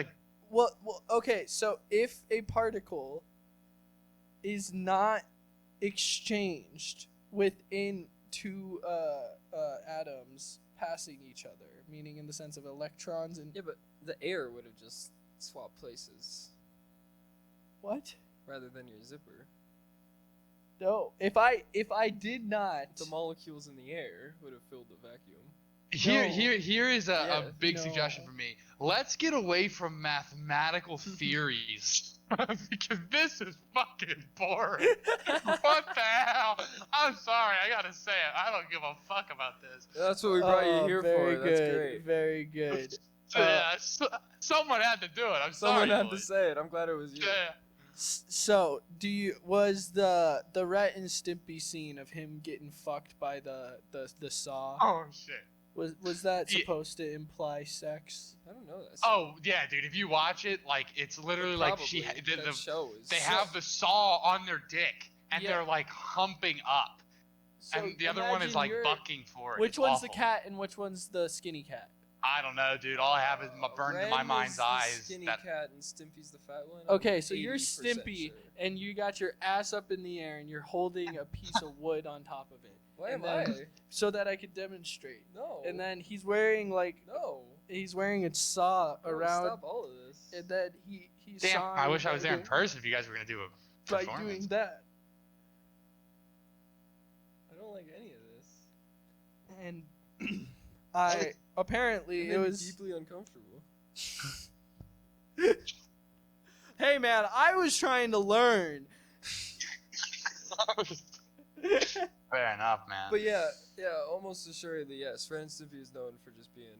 Well, okay. So if a particle is not exchanged within two atoms passing each other, meaning in the sense of electrons and Yeah, but the air would have just swapped places what? rather than your zipper. No. If I did not, The molecules in the air would have filled the vacuum. Here is a Yeah, big no. suggestion from me. Let's get away from mathematical theories because this is fucking boring. What the hell? I'm sorry, I gotta say it. I don't give a fuck about this. That's what we brought you here very for. good, That's great. Very good. Yeah, someone had to do it. I'm Someone sorry. had to boys. say it. I'm glad it was you. Yeah. So, was the Ret and Stimpy scene of him getting fucked by the saw? Oh shit. Was that Yeah. supposed to imply sex? I don't know that. Oh yeah, dude. If you watch it, like it's literally like That show is. they have the saw on their dick and Yeah. they're like humping up, So and the other one is imagine like you're- bucking for it. Which It's one's the awful. cat and which one's the skinny cat? I don't know, dude. All I have is burned in my Ren mind's is the eyes. Skinny That cat and Stimpy's the fat one. Okay, I'm so you're 80% Stimpy sure. and you got your ass up in the air and you're holding a piece of wood on top of it. Why and am then- so that I could demonstrate. No. And then he's wearing No. he's wearing a saw No, around, Stop all of this. and then he damn. saw I wish I was there in by person if you guys were gonna do a doing performance. that. I don't like any of this. And I apparently It it made me was. deeply uncomfortable. Hey man, I was trying to learn. Fair enough, man. But yeah, almost assuredly, yes. Ren and Stimpy is known for just being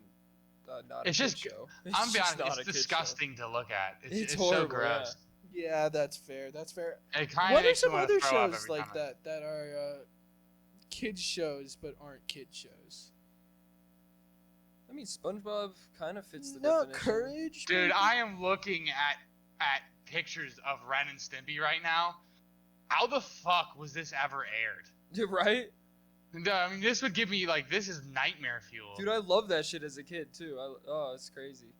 not It's a just- kid show. I'm It's be just honest, not a it's kid show. disgusting to look at. It's so horrible, gross. Yeah, that's fair. That's fair. It kind of What are makes me some wanna other throw up shows every like time I- that are kids shows but aren't kid shows? I mean, SpongeBob kind of fits the No definition. courage, Dude, maybe? I am looking at pictures of Ren and Stimpy right now. How the fuck was this ever aired? Dude, right? No, I mean, this would give me like this is nightmare fuel. Dude, I love that shit as a kid too. It's crazy.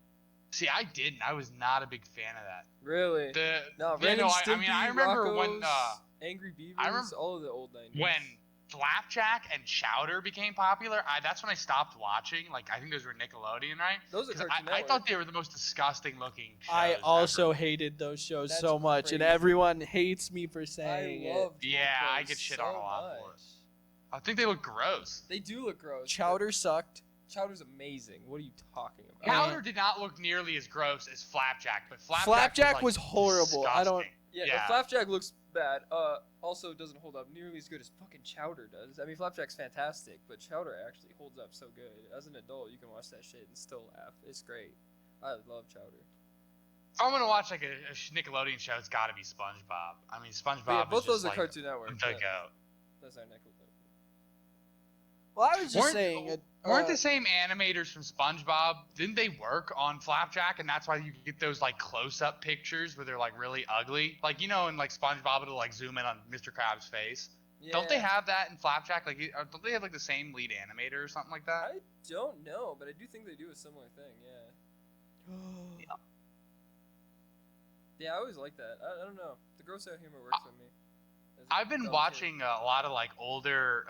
See, I didn't. I was not a big fan of that. Really? No, Yeah, Ren no, and I Stimpy, mean, I remember when Rocko's, Angry Beavers, I remember all of the old 90s. when Flapjack and Chowder became popular. That's when I stopped watching. Like, I think those were Nickelodeon, right? Those are 'Cause Cartoon I Network. thought they were the most disgusting looking shows I also ever. hated those shows That's so much, and crazy. everyone hates me for saying I loved Yeah, I those get shit so on a lot for much. it. I think they look gross. They do look gross. it. Chowder sucked. Chowder's amazing. What are you talking about? Chowder did not look nearly as gross as Flapjack, but Flapjack like, was horrible. I don't- disgusting. Yeah, Yeah. The Flapjack looks bad. Also doesn't hold up nearly as good as fucking Chowder does. I mean, Flapjack's fantastic, but Chowder actually holds up so good. As an adult, you can watch that shit and still laugh. It's great. I love Chowder. If I'm gonna watch like a Nickelodeon show, it's got to be SpongeBob. I mean, SpongeBob. But yeah, is both just those are like Cartoon Network. the goat. That's our Nickelodeon. Well, I was just Weren't- saying. Weren't the same animators from SpongeBob? Didn't they work on Flapjack, and that's why you get those like close-up pictures where they're like really ugly, like in like SpongeBob it'll like zoom in on Mr. Krabs' face. Yeah. Don't they have that in Flapjack? Like, don't they have like the same lead animator or something like that? I don't know, but I do think they do a similar thing. Yeah. Yeah, I always like that. I don't know. The gross out humor works on me. As a I've been dumb watching a lot of like older,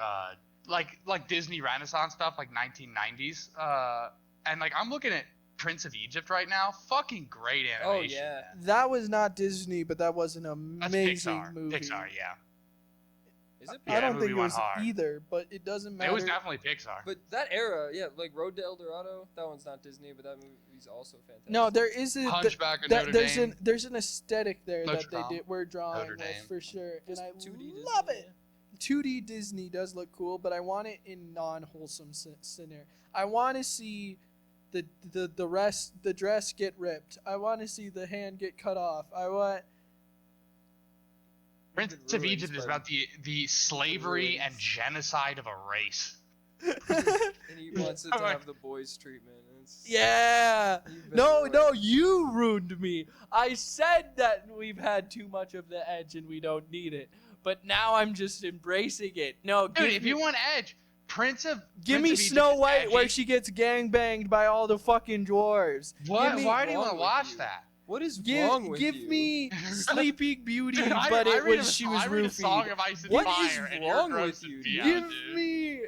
like Disney Renaissance stuff, like 1990s, and like I'm looking at Prince of Egypt right now. Fucking great kid. Oh animation. yeah. man. That was not Disney, but that was an That's amazing Pixar. movie. Pixar, yeah. Is it? Yeah, I that don't think movie it went was hard. either, but it doesn't matter. It was definitely Pixar. But that era, yeah, like Road to El Dorado. That one's not Disney, but that movie's also fantastic. No, there is a Hunchback of Notre Dame. there's an aesthetic there Notre that they Dame. were drawing Notre with Dame. for sure, and Just I 2D love Disney, it. 2D Disney does look cool, but I want it in non-wholesome scenario. I want to see the dress get ripped. I want to see the hand get cut off. I want. Prince of Egypt is about the slavery and genocide of a race. And he wants it to have the boys' treatment. It's, Yeah. you've been No, ruined. no, you ruined me. I said that we've had too much of the edge and we don't need it, but now I'm just embracing it. No, Dude, if you want edge, give me Snow White where she gets gangbanged by all the fucking dwarves. What? Give me- Why do you want to wrong with watch you? that? What is wrong with Give you? me Sleeping Beauty, Dude, but I it read was a- she was I read a song roofied. of Ice and What Fire, is and you're wrong gross with you, as dude? beyond, Give dude. me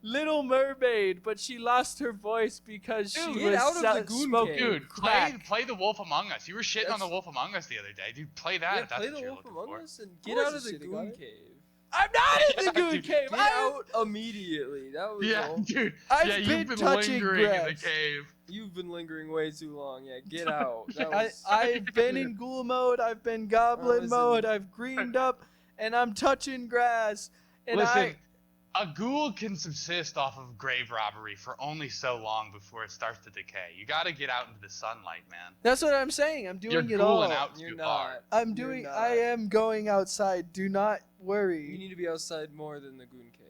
Little Mermaid, but she lost her voice because Dude, she get was out of the goon smoking cave. Dude, crack. play The Wolf Among Us. You were shitting on The That's- Wolf Among Us the other day. Dude, play that. Yeah, if that's play what the you're Wolf looking Among for. Us and Of get course out of it's the shitting on goon it. cave. I'm not in the Yeah, goon dude, cave. Get out immediately. That was Yeah, all. dude. I've yeah, been you've been touching lingering in the grass. cave. You've been lingering way too long. Yeah, get out. That I, was, I've been in ghoul mode. I've been goblin listen. mode. I've greened up, and I'm touching grass. And Listen, a ghoul can subsist off of grave robbery for only so long before it starts to decay. You got to get out into the sunlight, man. that's what I'm saying. I'm You're doing it all. ghouling out You're too not. hard. I'm You're doing. not. I am going outside. Do not worry. You need to be outside more than the goon cave.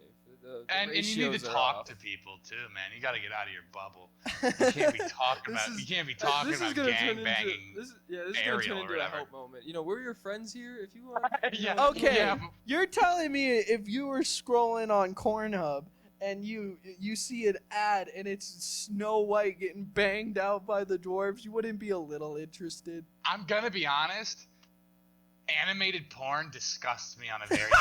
The And you need ratios to are talk off. to people too, man. You got to get out of your bubble. You can't be talking This about. is- You can't be talking This is about gonna gang turn into banging. this is gonna Ariel turn or into a whatever. help moment. You know, we're your friends here. If you want. Yeah. Okay, Yeah. you're telling me if you were scrolling on Cornhub and you see an ad and it's Snow White getting banged out by the dwarves, you wouldn't be a little interested? I'm gonna be honest. Animated porn disgusts me on a very deep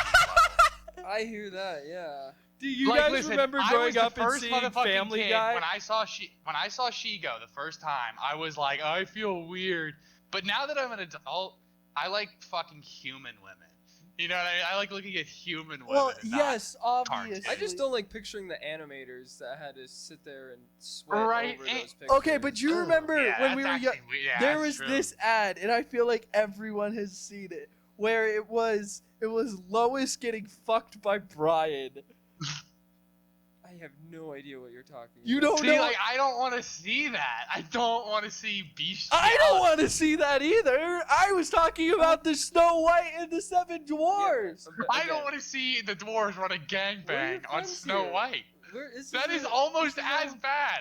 level. I hear that. Yeah. Do you Like, guys listen, remember I growing was the up and first seeing motherfucking Family kid, Guy? When I saw She-Go the first time, I was like, I feel weird. But now that I'm an adult, I like fucking human women. You know what I mean? I like looking at human women. Well, and not- yes, obviously. cartoons. I just don't like picturing the animators that had to sit there and sweat Right, over and- those pictures. Okay, but you remember Yeah, when we that's were young? actually weird. Yeah, There that's was true. this ad, and I feel like everyone has seen it, where it was Lois getting fucked by Brian. I have no idea what you're talking You about. don't See, know. like, I don't want to see that. I don't want to see beast. I don't want to see that either. I was talking about the Snow White and the Seven Dwarfs. I don't want to see the dwarves run a gangbang on friends Snow here. White. Where is That this is a- almost this as bad.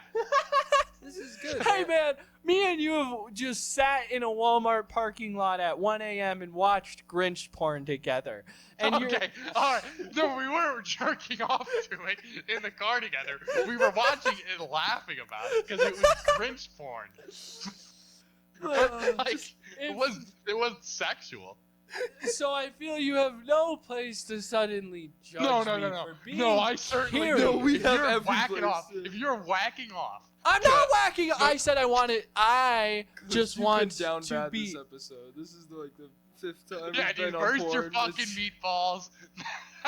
This is good. Hey man, me and you have just sat in a Walmart parking lot at 1 a.m. and watched Grinch porn together. And Okay, alright. No, we weren't jerking off to it in the car together. We were watching it and laughing about it because it was Grinch porn. Like, it was sexual. So I feel you have no place to suddenly judge No. me for being No, I certainly curious. do. No, we if have you're every whacking place off, to- if you're whacking off, I'm not whacking. I said I wanted. I just You want could down to bad be. this episode. This is like the 5th time yeah, we've dude, been on burst your porn. fucking It's- meatballs,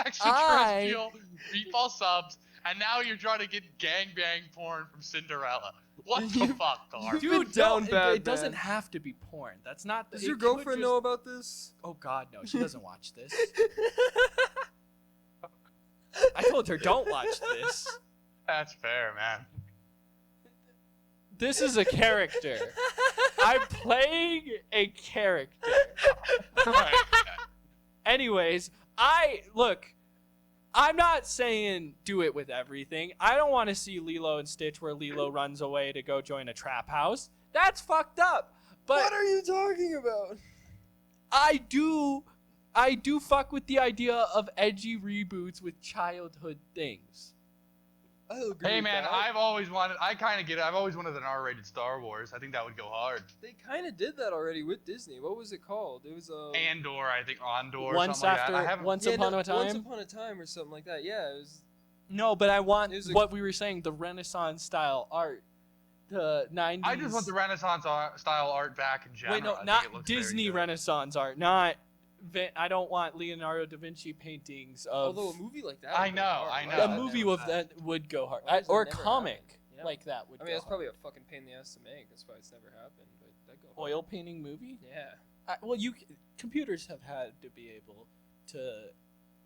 extraterrestrial meatball subs, and now you're trying to get gangbang porn from Cinderella. What the fuck, Gar? You've been Dude, down no, bad, it doesn't man. have to be porn. That's not. Does it your could girlfriend just- know about this? Oh God, no. She doesn't watch this. I told her don't watch this. That's fair, man. This is a character. I'm playing a character. Right. Anyways, I'm not saying do it with everything. I don't want to see Lilo and Stitch where Lilo runs away to go join a trap house. That's fucked up. But What are you talking about? I do fuck with the idea of edgy reboots with childhood things. I agree Hey with man, that. I've always wanted an R-rated Star Wars. I think that would go hard. They kind of did that already with Disney. What was it called? It was Andor, I think Andor. Or Once something after, like that. I haven't. once yeah, upon no, a time. Once Upon a Time or something like that. Yeah, it was. No, but I want It was a- what we were saying, the Renaissance style art, the 90s. I just want the Renaissance style art back in general. Wait, no, I think it not looks very Disney good. Renaissance art, not I don't want Leonardo da Vinci paintings of. Although a movie like that. I would go know, hard. I Why know. A does that movie never with happen? that would go hard, Why does that or a never comic happen? Yeah. like that would. I go mean, that's hard. probably a fucking pain in the ass to make. That's why it's never happened. But that go hard. Oil painting movie. Yeah. Well, computers have had to be able to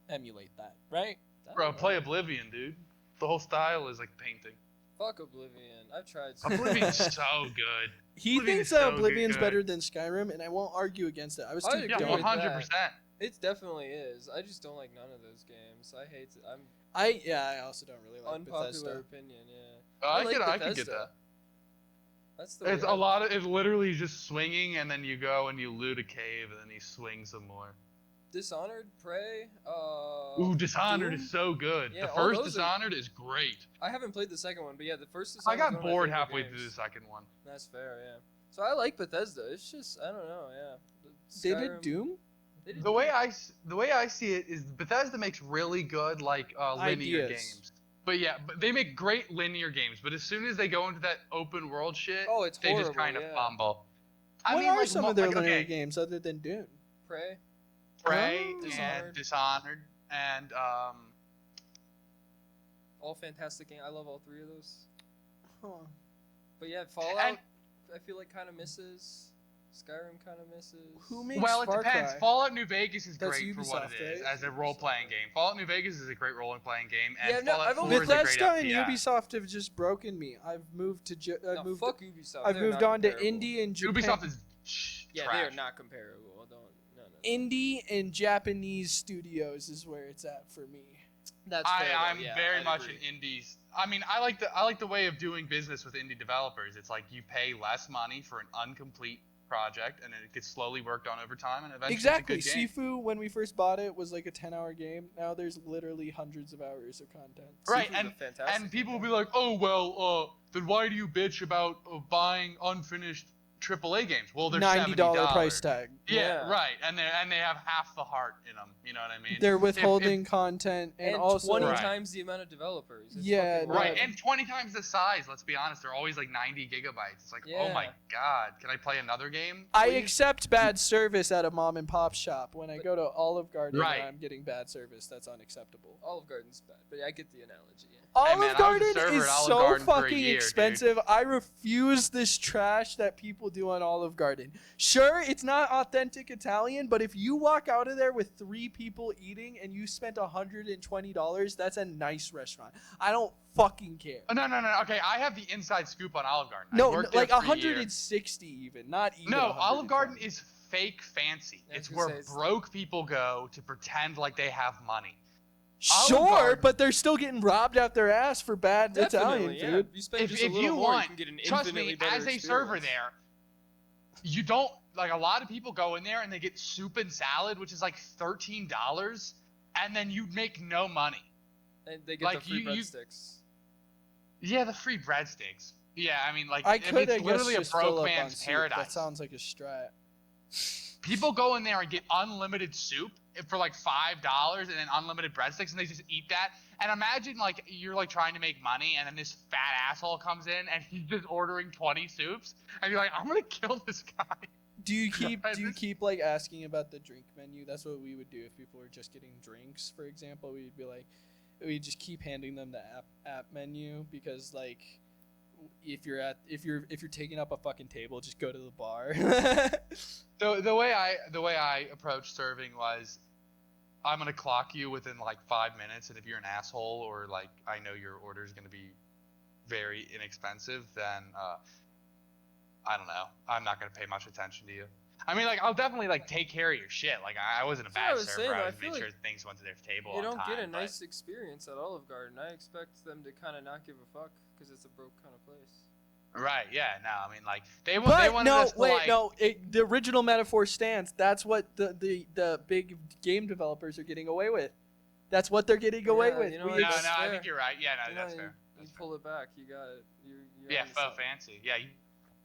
emulate that, right? I Bro, don't know. play Oblivion, dude. The whole style is like painting. Fuck Oblivion. I've tried. Oblivion's so good. He Oblivion thinks is so Oblivion's good. better than Skyrim, and I won't argue against it. I was I too agree Yeah, with dumb. 100%. It definitely is. I just don't like none of those games. I hate it. I'm I also don't really like unpopular Bethesda. opinion. Yeah. I like could get Bethesda. that. That's the. It's way a lot of. It's literally just swinging, and then you go and you loot a cave, and then you swing some more. Dishonored, Prey. Ooh, Dishonored Doom? is so good. Yeah, The all first those are- Dishonored is great. I haven't played the second one, but yeah, the first. I Dishonored got is one of my bored favorite halfway games. through the second one. That's fair, yeah. So I like Bethesda. It's just I don't know, yeah. They did Skyrim- Doom? They did The way I see it is Bethesda makes really good like linear Ideas. games. But yeah, but they make great linear games. But as soon as they go into that open world shit, Oh, it's they horrible. just kind of yeah. fumble. What are like, some of their like, linear okay, games other than Doom? Prey. Prey Oh. and Dishonored and All fantastic game. I love all three of those. Huh. But yeah, Fallout. I feel like kind of misses. Skyrim kind of misses. Who makes well, it Far depends. Cry? Fallout New Vegas is That's great for what Ubisoft, it is right? as a role-playing game. Fallout New Vegas is a great role-playing game, and Yeah, no, Fallout I've 4 only- is a great Bethesda and FPS. Ubisoft have just broken me. I've moved to No, fuck Ubisoft. I've They're moved not on to comparable. indie and Japan. Ubisoft is Yeah, trash. they are not comparable. Don't. No. Indie and Japanese studios is where it's at for me. That's fair. though, I'm yeah, very I'd much agree. an indies. I mean, I like the way of doing business with indie developers. It's like you pay less money for an incomplete project, and then it gets slowly worked on over time, and eventually Exactly. it's a good game. Sifu, when we first bought it, was like a 10-hour game. Now there's literally hundreds of hours of content. Right, Sifu's a and fantastic people will game. be like, oh well, then why do you bitch about buying unfinished AAA games? Well, they're $90 $70. price tag. Yeah, Yeah. right, and they have half the heart in them. You know what I mean? They're If- withholding content and, also 20 Right. times the amount of developers. It's Yeah, fucking Right, wild. and 20 times the size. Let's be honest, they're always like 90 gigabytes. It's like, oh my Yeah. god, can I play another game? I please? accept bad service at a mom and pop shop. When I But- go to Olive Garden Right. and I'm getting bad service, that's unacceptable. Olive Garden's bad, but I get the analogy. Yeah. Olive man, I was a Garden server is at Olive so Garden for a fucking year, dude. expensive. I refuse this trash that people do on Olive Garden. Sure, it's not authentic Italian, but if you walk out of there with 3 people eating and you spent $120, that's a nice restaurant. I don't fucking care. Oh, no. Okay, I have the inside scoop on Olive Garden. I No, worked there like for a year. 160 even, not even. No, Olive Garden 120. is fake fancy. I was It's gonna where say, it's- broke people go to pretend like they have money. Sure, Olive Garden- but they're still getting robbed out their ass for bad Italian Definitely, yeah. food. You spend If just a little you more, want, you can get an trust infinitely me, better as a server experience. there, you don't like a lot of people go in there and they get soup and salad, which is like $13, and then you make no money. And they get like, the free you- breadsticks. Yeah, the free breadsticks. Yeah, I mean, like I could, it's I guess, literally a just fill broke up on man's soup. paradise. That sounds like a strat. People go in there and get unlimited soup for like $5 and then unlimited breadsticks, and they just eat that. And imagine like you're like trying to make money, and then this fat asshole comes in and he's just ordering 20 soups, and you're like, I'm gonna kill this guy. Do you keep Right, do you this- keep like asking about the drink menu? That's what we would do if people were just getting drinks, for example. We'd be like, we just keep handing them the app menu, because like if you're taking up a fucking table, just go to the bar. The way I approached serving was, I'm gonna clock you within like 5 minutes, and if you're an asshole or like I know your order is gonna be very inexpensive, then I don't know, I'm not gonna pay much attention to you. I mean, like I'll definitely like take care of your shit. Like I wasn't a That's what I bad was server. saying, I I would feel make like sure things went to their table. You on don't time, get a but- nice experience at Olive Garden. I expect them to kind of not give a fuck because it's a broke kind of place. Right? Yeah. No, I mean like they But wanted no, us to wait, like. no. The original metaphor stands. That's what the big game developers are getting away with. That's what they're getting away Yeah, with. you know No, what, no, that's I fair. think you're right. Yeah, no, You that's know, fair. You That's pull it back. You got it. Yeah, faux fancy. Yeah, you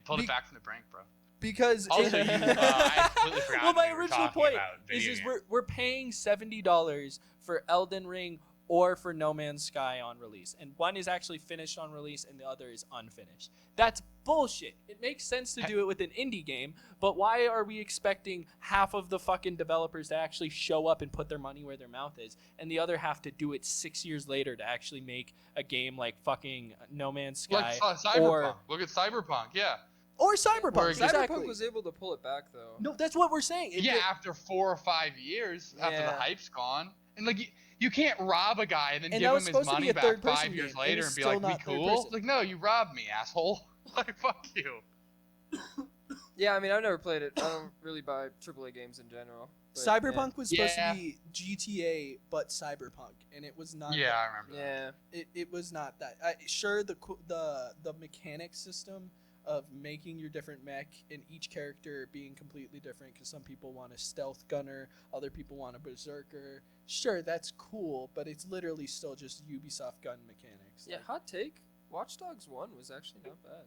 pulled Be- it back from the brink, bro. Because Also, I completely forgot. Well, my we were original talking point about is video games. we're paying $70 for Elden Ring or for No Man's Sky on release. And one is actually finished on release and the other is unfinished. That's bullshit. It makes sense to do it with an indie game, but why are we expecting half of the fucking developers to actually show up and put their money where their mouth is, and the other half to do it 6 years later to actually make a game like fucking No Man's Sky Like Cyberpunk. Look at Cyberpunk, yeah. or Cyberpunk? Exactly. Cyberpunk was able to pull it back though. No, that's what we're saying. After 4 or 5 years, after the Yeah. hype's gone. And like you can't rob a guy and then And give that him was his supposed to be money a back third-person 5 years game. It later is and be still like, we not cool? third-person. Like, no, you robbed me, asshole. Like, fuck you. Yeah, I mean, I've never played it. I don't really buy AAA games in general. But, Cyberpunk was supposed Yeah. to be GTA, but Cyberpunk, and it was not. Yeah, I remember that. Yeah. It was not that. Sure, the mechanic system of making your different mech and each character being completely different, because some people want a stealth gunner, other people want a berserker. Sure, that's cool, but it's literally still just Ubisoft gun mechanics. Yeah, Like, hot take. Watch Dogs 1 was actually not bad.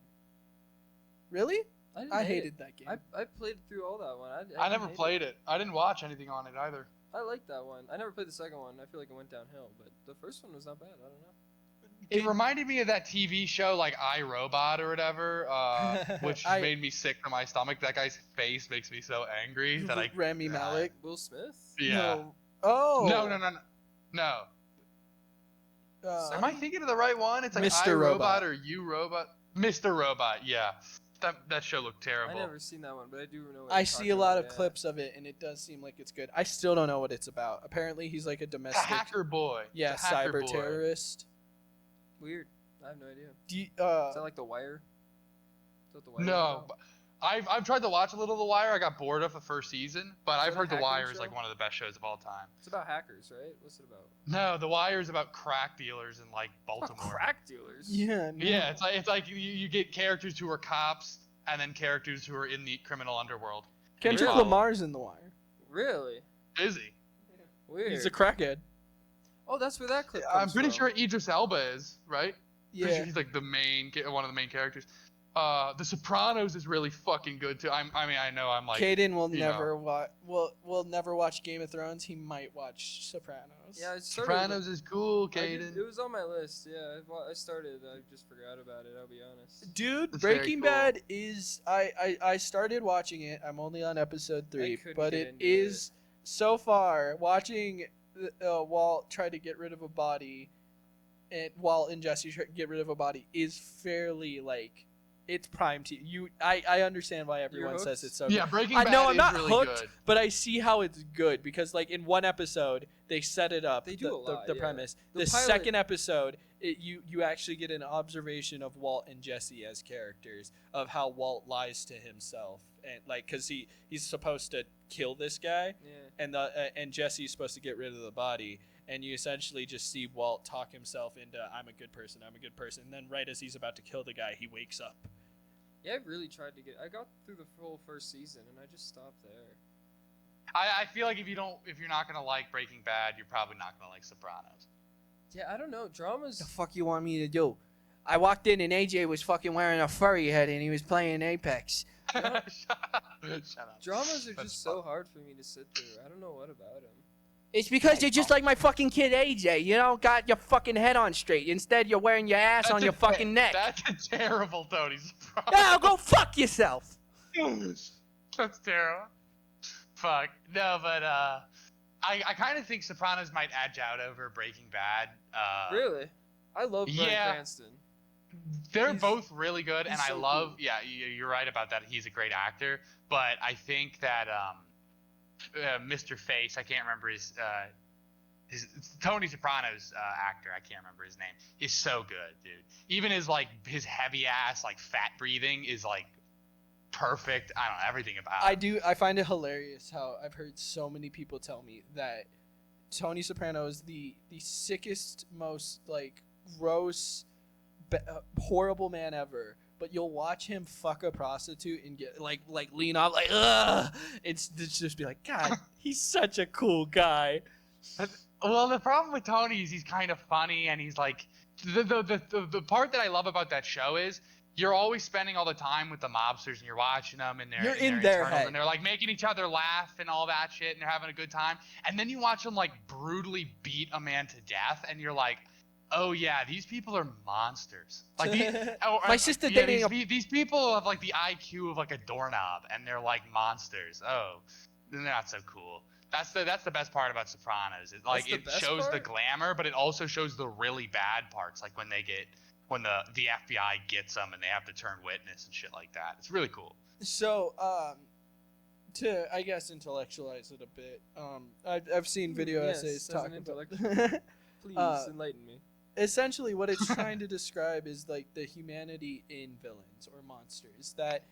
really? didn't I hate hated it. that game. I played through all that one. I never played it. I didn't watch anything on it either. I liked that one. I never played the second one. I feel like it went downhill, but the first one was not bad. I don't know. It reminded me of that TV show like I, Robot or whatever, which I- made me sick to my stomach. That guy's face makes me so angry that I. Rami Malek. Will Smith? Yeah. No. Oh. No. Am Uh, I thinking of the right one? It's like Mr. I, Robot. Robot or You, Robot. Mr. Robot, yeah. That show looked I terrible. never seen that one, but I do know. What I you're see talking a lot about, of yeah. clips of it, and it does seem like it's good. I still don't know what it's about. Apparently, he's like a It's a domestic, hacker boy. yeah, It's a hacker cyber boy. terrorist. Weird. I have no idea. Do you, Is that like The Wire? Is that The Wire? No, but I've tried to watch a little of The Wire. I got bored of the first season, but Is I've that a heard The hacking Wire is show? like one of the best shows of all time. It's about hackers, right? What's it about? No, The Wire is about crack dealers in like About Baltimore. crack dealers. yeah, no. Yeah, it's like you get characters who are cops and then characters who are in the criminal underworld. Kendrick Really? Lamar's in The Wire. Really? Busy. Weird. He's a crackhead. Oh, that's where that clip I'm comes pretty from. sure Idris Elba is, right? Pretty Yeah. sure he's like one of the main characters. The Sopranos is really fucking good too. I know I'm like. Caden will you never watch. Will never watch Game of Thrones. He might watch Sopranos. Yeah, I started. Sopranos is cool, I did- Caden. It was on my list. Yeah, I started. I just forgot about it. I'll be honest. Dude, That's very Breaking cool. Bad is. I started watching it. I'm only on episode 3, couldn't but get it into is so far watching Walt try to get rid of a body, and Walt and Jesse get rid of a body is fairly like. It's prime to you. I understand why everyone says hooked? it's so Yeah, good. Breaking I Bad know I'm is not really hooked, good. but I see how it's good because like in one episode they set it up. They do a lot, the yeah. premise. The The pilot- second episode, you actually get an observation of Walt and Jesse as characters of how Walt lies to himself and like because he's supposed to kill this guy Yeah. and Jesse's supposed to get rid of the body. And you essentially just see Walt talk himself into I'm a good person, I'm a good person. And then right as he's about to kill the guy, he wakes up. Yeah, I really tried to get. I got through the whole first season, and I just stopped there. I feel like if you're not gonna like Breaking Bad, you're probably not gonna like Sopranos. Yeah, I don't know. Dramas. The fuck you want me to do? I walked in and AJ was fucking wearing a furry head and he was playing Apex. Shut up. Dramas are That's just so hard for me to sit through. I don't know what about them. It's because you're just like my fucking kid AJ. You don't got your fucking head on straight. Instead, you're wearing your ass That's on your fucking neck. That's a terrible Tony Soprano. Now go fuck yourself. That's terrible. Fuck. No, but I kind of think Sopranos might edge out over Breaking Bad. Really? I love Bryan yeah. Cranston. They're He's- both really good, and he's I so love. cool. Yeah, you're right about that. He's a great actor, but I think that Mr. Face, I can't remember his Tony Soprano's actor, I can't remember his name, is so good, dude. Even his heavy ass fat breathing is perfect. I don't know, everything about it. I find it hilarious how I've heard so many people tell me that Tony Soprano is the sickest, most gross, horrible man ever. But you'll watch him fuck a prostitute and get lean off ugh. It's just be like, God, he's such a cool guy. Well, the problem with Tony is he's kind of funny, and he's the part that I love about that show is you're always spending all the time with the mobsters, and you're watching them, and You're in their their internals, head. and they're like making each other laugh and all that shit, and they're having a good time. And then you watch them like brutally beat a man to death, and you're like, oh yeah, these people are monsters. Like My sister dating these people have like the IQ of like a doorknob, and they're like monsters. Oh, they're not so cool. That's the best part about Sopranos. It, like, That's the it best shows the part? glamour, but it also shows the really bad parts, like when the FBI gets them and they have to turn witness and shit like that. It's really cool. So, to I guess intellectualize it a bit, I've seen video Yes, essays as an talking about. Please enlighten me. Essentially, what it's trying to describe is like the humanity in villains or monsters. That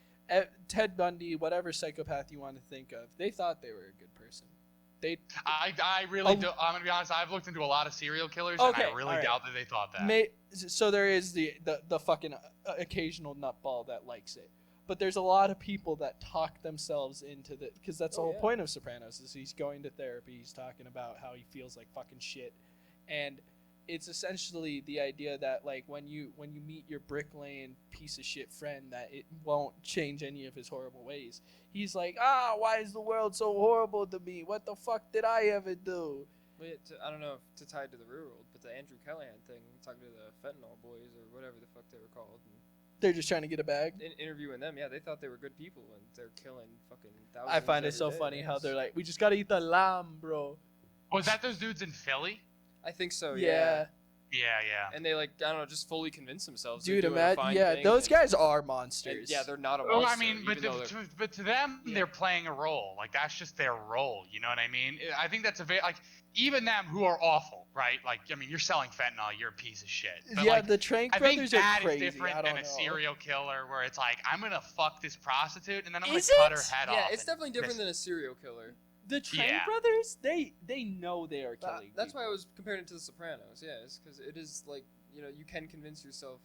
Ted Bundy, whatever psychopath you want to think of, they thought they were a good person. I really do. I'm gonna be honest. I've looked into a lot of serial killers, Okay, and I really alright. doubt that they thought that. So there is the fucking occasional nutball that likes it, but there's a lot of people that talk themselves into the, because that's the Oh, whole yeah. point of Sopranos is he's going to therapy, he's talking about how he feels like fucking shit, and it's essentially the idea that like when you meet your bricklaying piece of shit friend, that it won't change any of his horrible ways. He's like, why is the world so horrible to me? What the fuck did I ever do? Wait, I don't know if to tie it to the real world, but the Andrew Callahan thing, talking to the fentanyl boys or whatever the fuck they were called, and They're just trying to get a bag. interviewing them, yeah, they thought they were good people, and they're killing fucking thousands. I find it every so day. funny how they're like, we just gotta eat the lamb, bro. Was that those dudes in Philly? I think so, Yeah. Yeah. And they like, I don't know, just fully convince themselves. Dude, they're doing a imagine. fine Yeah, thing, those and- guys are and, monsters. yeah, they're not a Oh, monster. I mean, but even though they're- to them, Yeah. they're playing a role. Like that's just their role. You know what I mean? I think that's a very like even them who are awful, right? Like I mean, you're selling fentanyl, you're a piece of shit. But, yeah, like, the Trank I think brothers that are crazy. is different I don't than a know. serial killer where it's like I'm gonna fuck this prostitute and then I'm gonna Is cut it? her head yeah, off. it's and definitely different miss- than a serial killer. The Trank Yeah. brothers, they know they are killing. That's why I people. was comparing it to The Sopranos. Yeah, it's because it is like you can convince yourself.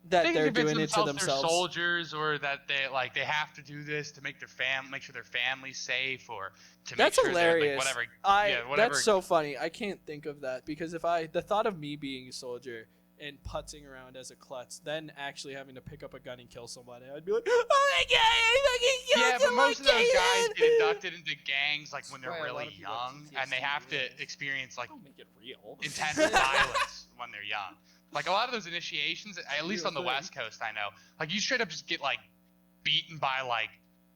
that they they're convince doing it to they're themselves. soldiers, or that they have to do this to make make sure their family's safe, or to That's make sure hilarious. That, like, whatever. That's so funny. I can't think of that because the thought of me being a soldier and putzing around as a klutz, then actually having to pick up a gun and kill somebody, I'd be like, oh my god, I fucking killed Yeah, but someone, most of those guys kid." get inducted into gangs like when they're That's why a lot really of people have young, and they PTSD, have to yeah. experience like Don't make it real. intense violence when they're young. Like a lot of those initiations, at least Real on the thing. West Coast, I know, like you straight up just get like beaten by like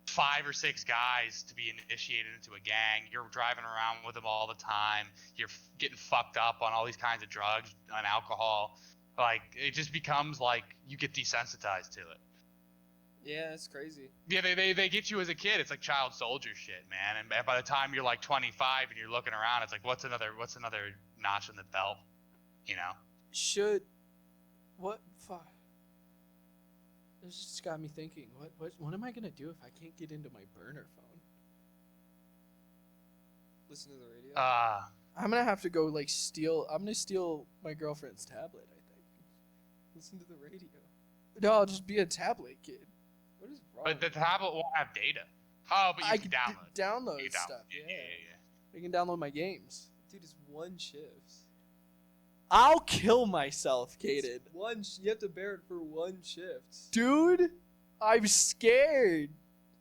5 or 6 guys to be initiated into a gang. You're driving around with them all the time. You're getting fucked up on all these kinds of drugs and alcohol. Like it just becomes like you get desensitized to it. Yeah, it's crazy. Yeah, they get you as a kid. It's like child soldier shit, man. And by the time you're like 25 and you're looking around, it's like what's another notch in the belt, you know? Fuck. This just got me thinking. What am I gonna do if I can't get into my burner phone? Listen to the radio. I'm gonna have to go like steal. I'm gonna steal my girlfriend's tablet. I think. Listen to the radio. No, I'll just be a tablet kid. What is wrong? But the with you? tablet won't have data. Oh, but you I can can download. download You can stuff. Yeah. I can download my games. Dude, it's one shift. I'll kill myself, It's Kaden. you have to bear it for one shift. Dude, I'm scared.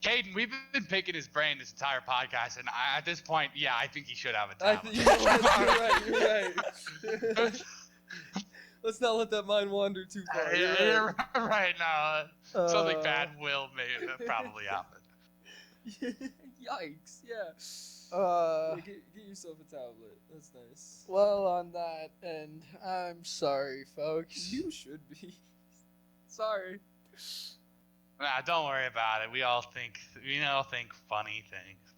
Caden, we've been picking his brain this entire podcast, and at this point, yeah, I think he should have a I tablet. think you're right. Let's not let that mind wander too far. You're right now. Something Uh, bad will probably happen. Yikes! Yeah. Get yourself a tablet. That's nice. Well, on that end, I'm sorry, folks. You should be. Sorry. Nah, don't worry about it. We all think funny things.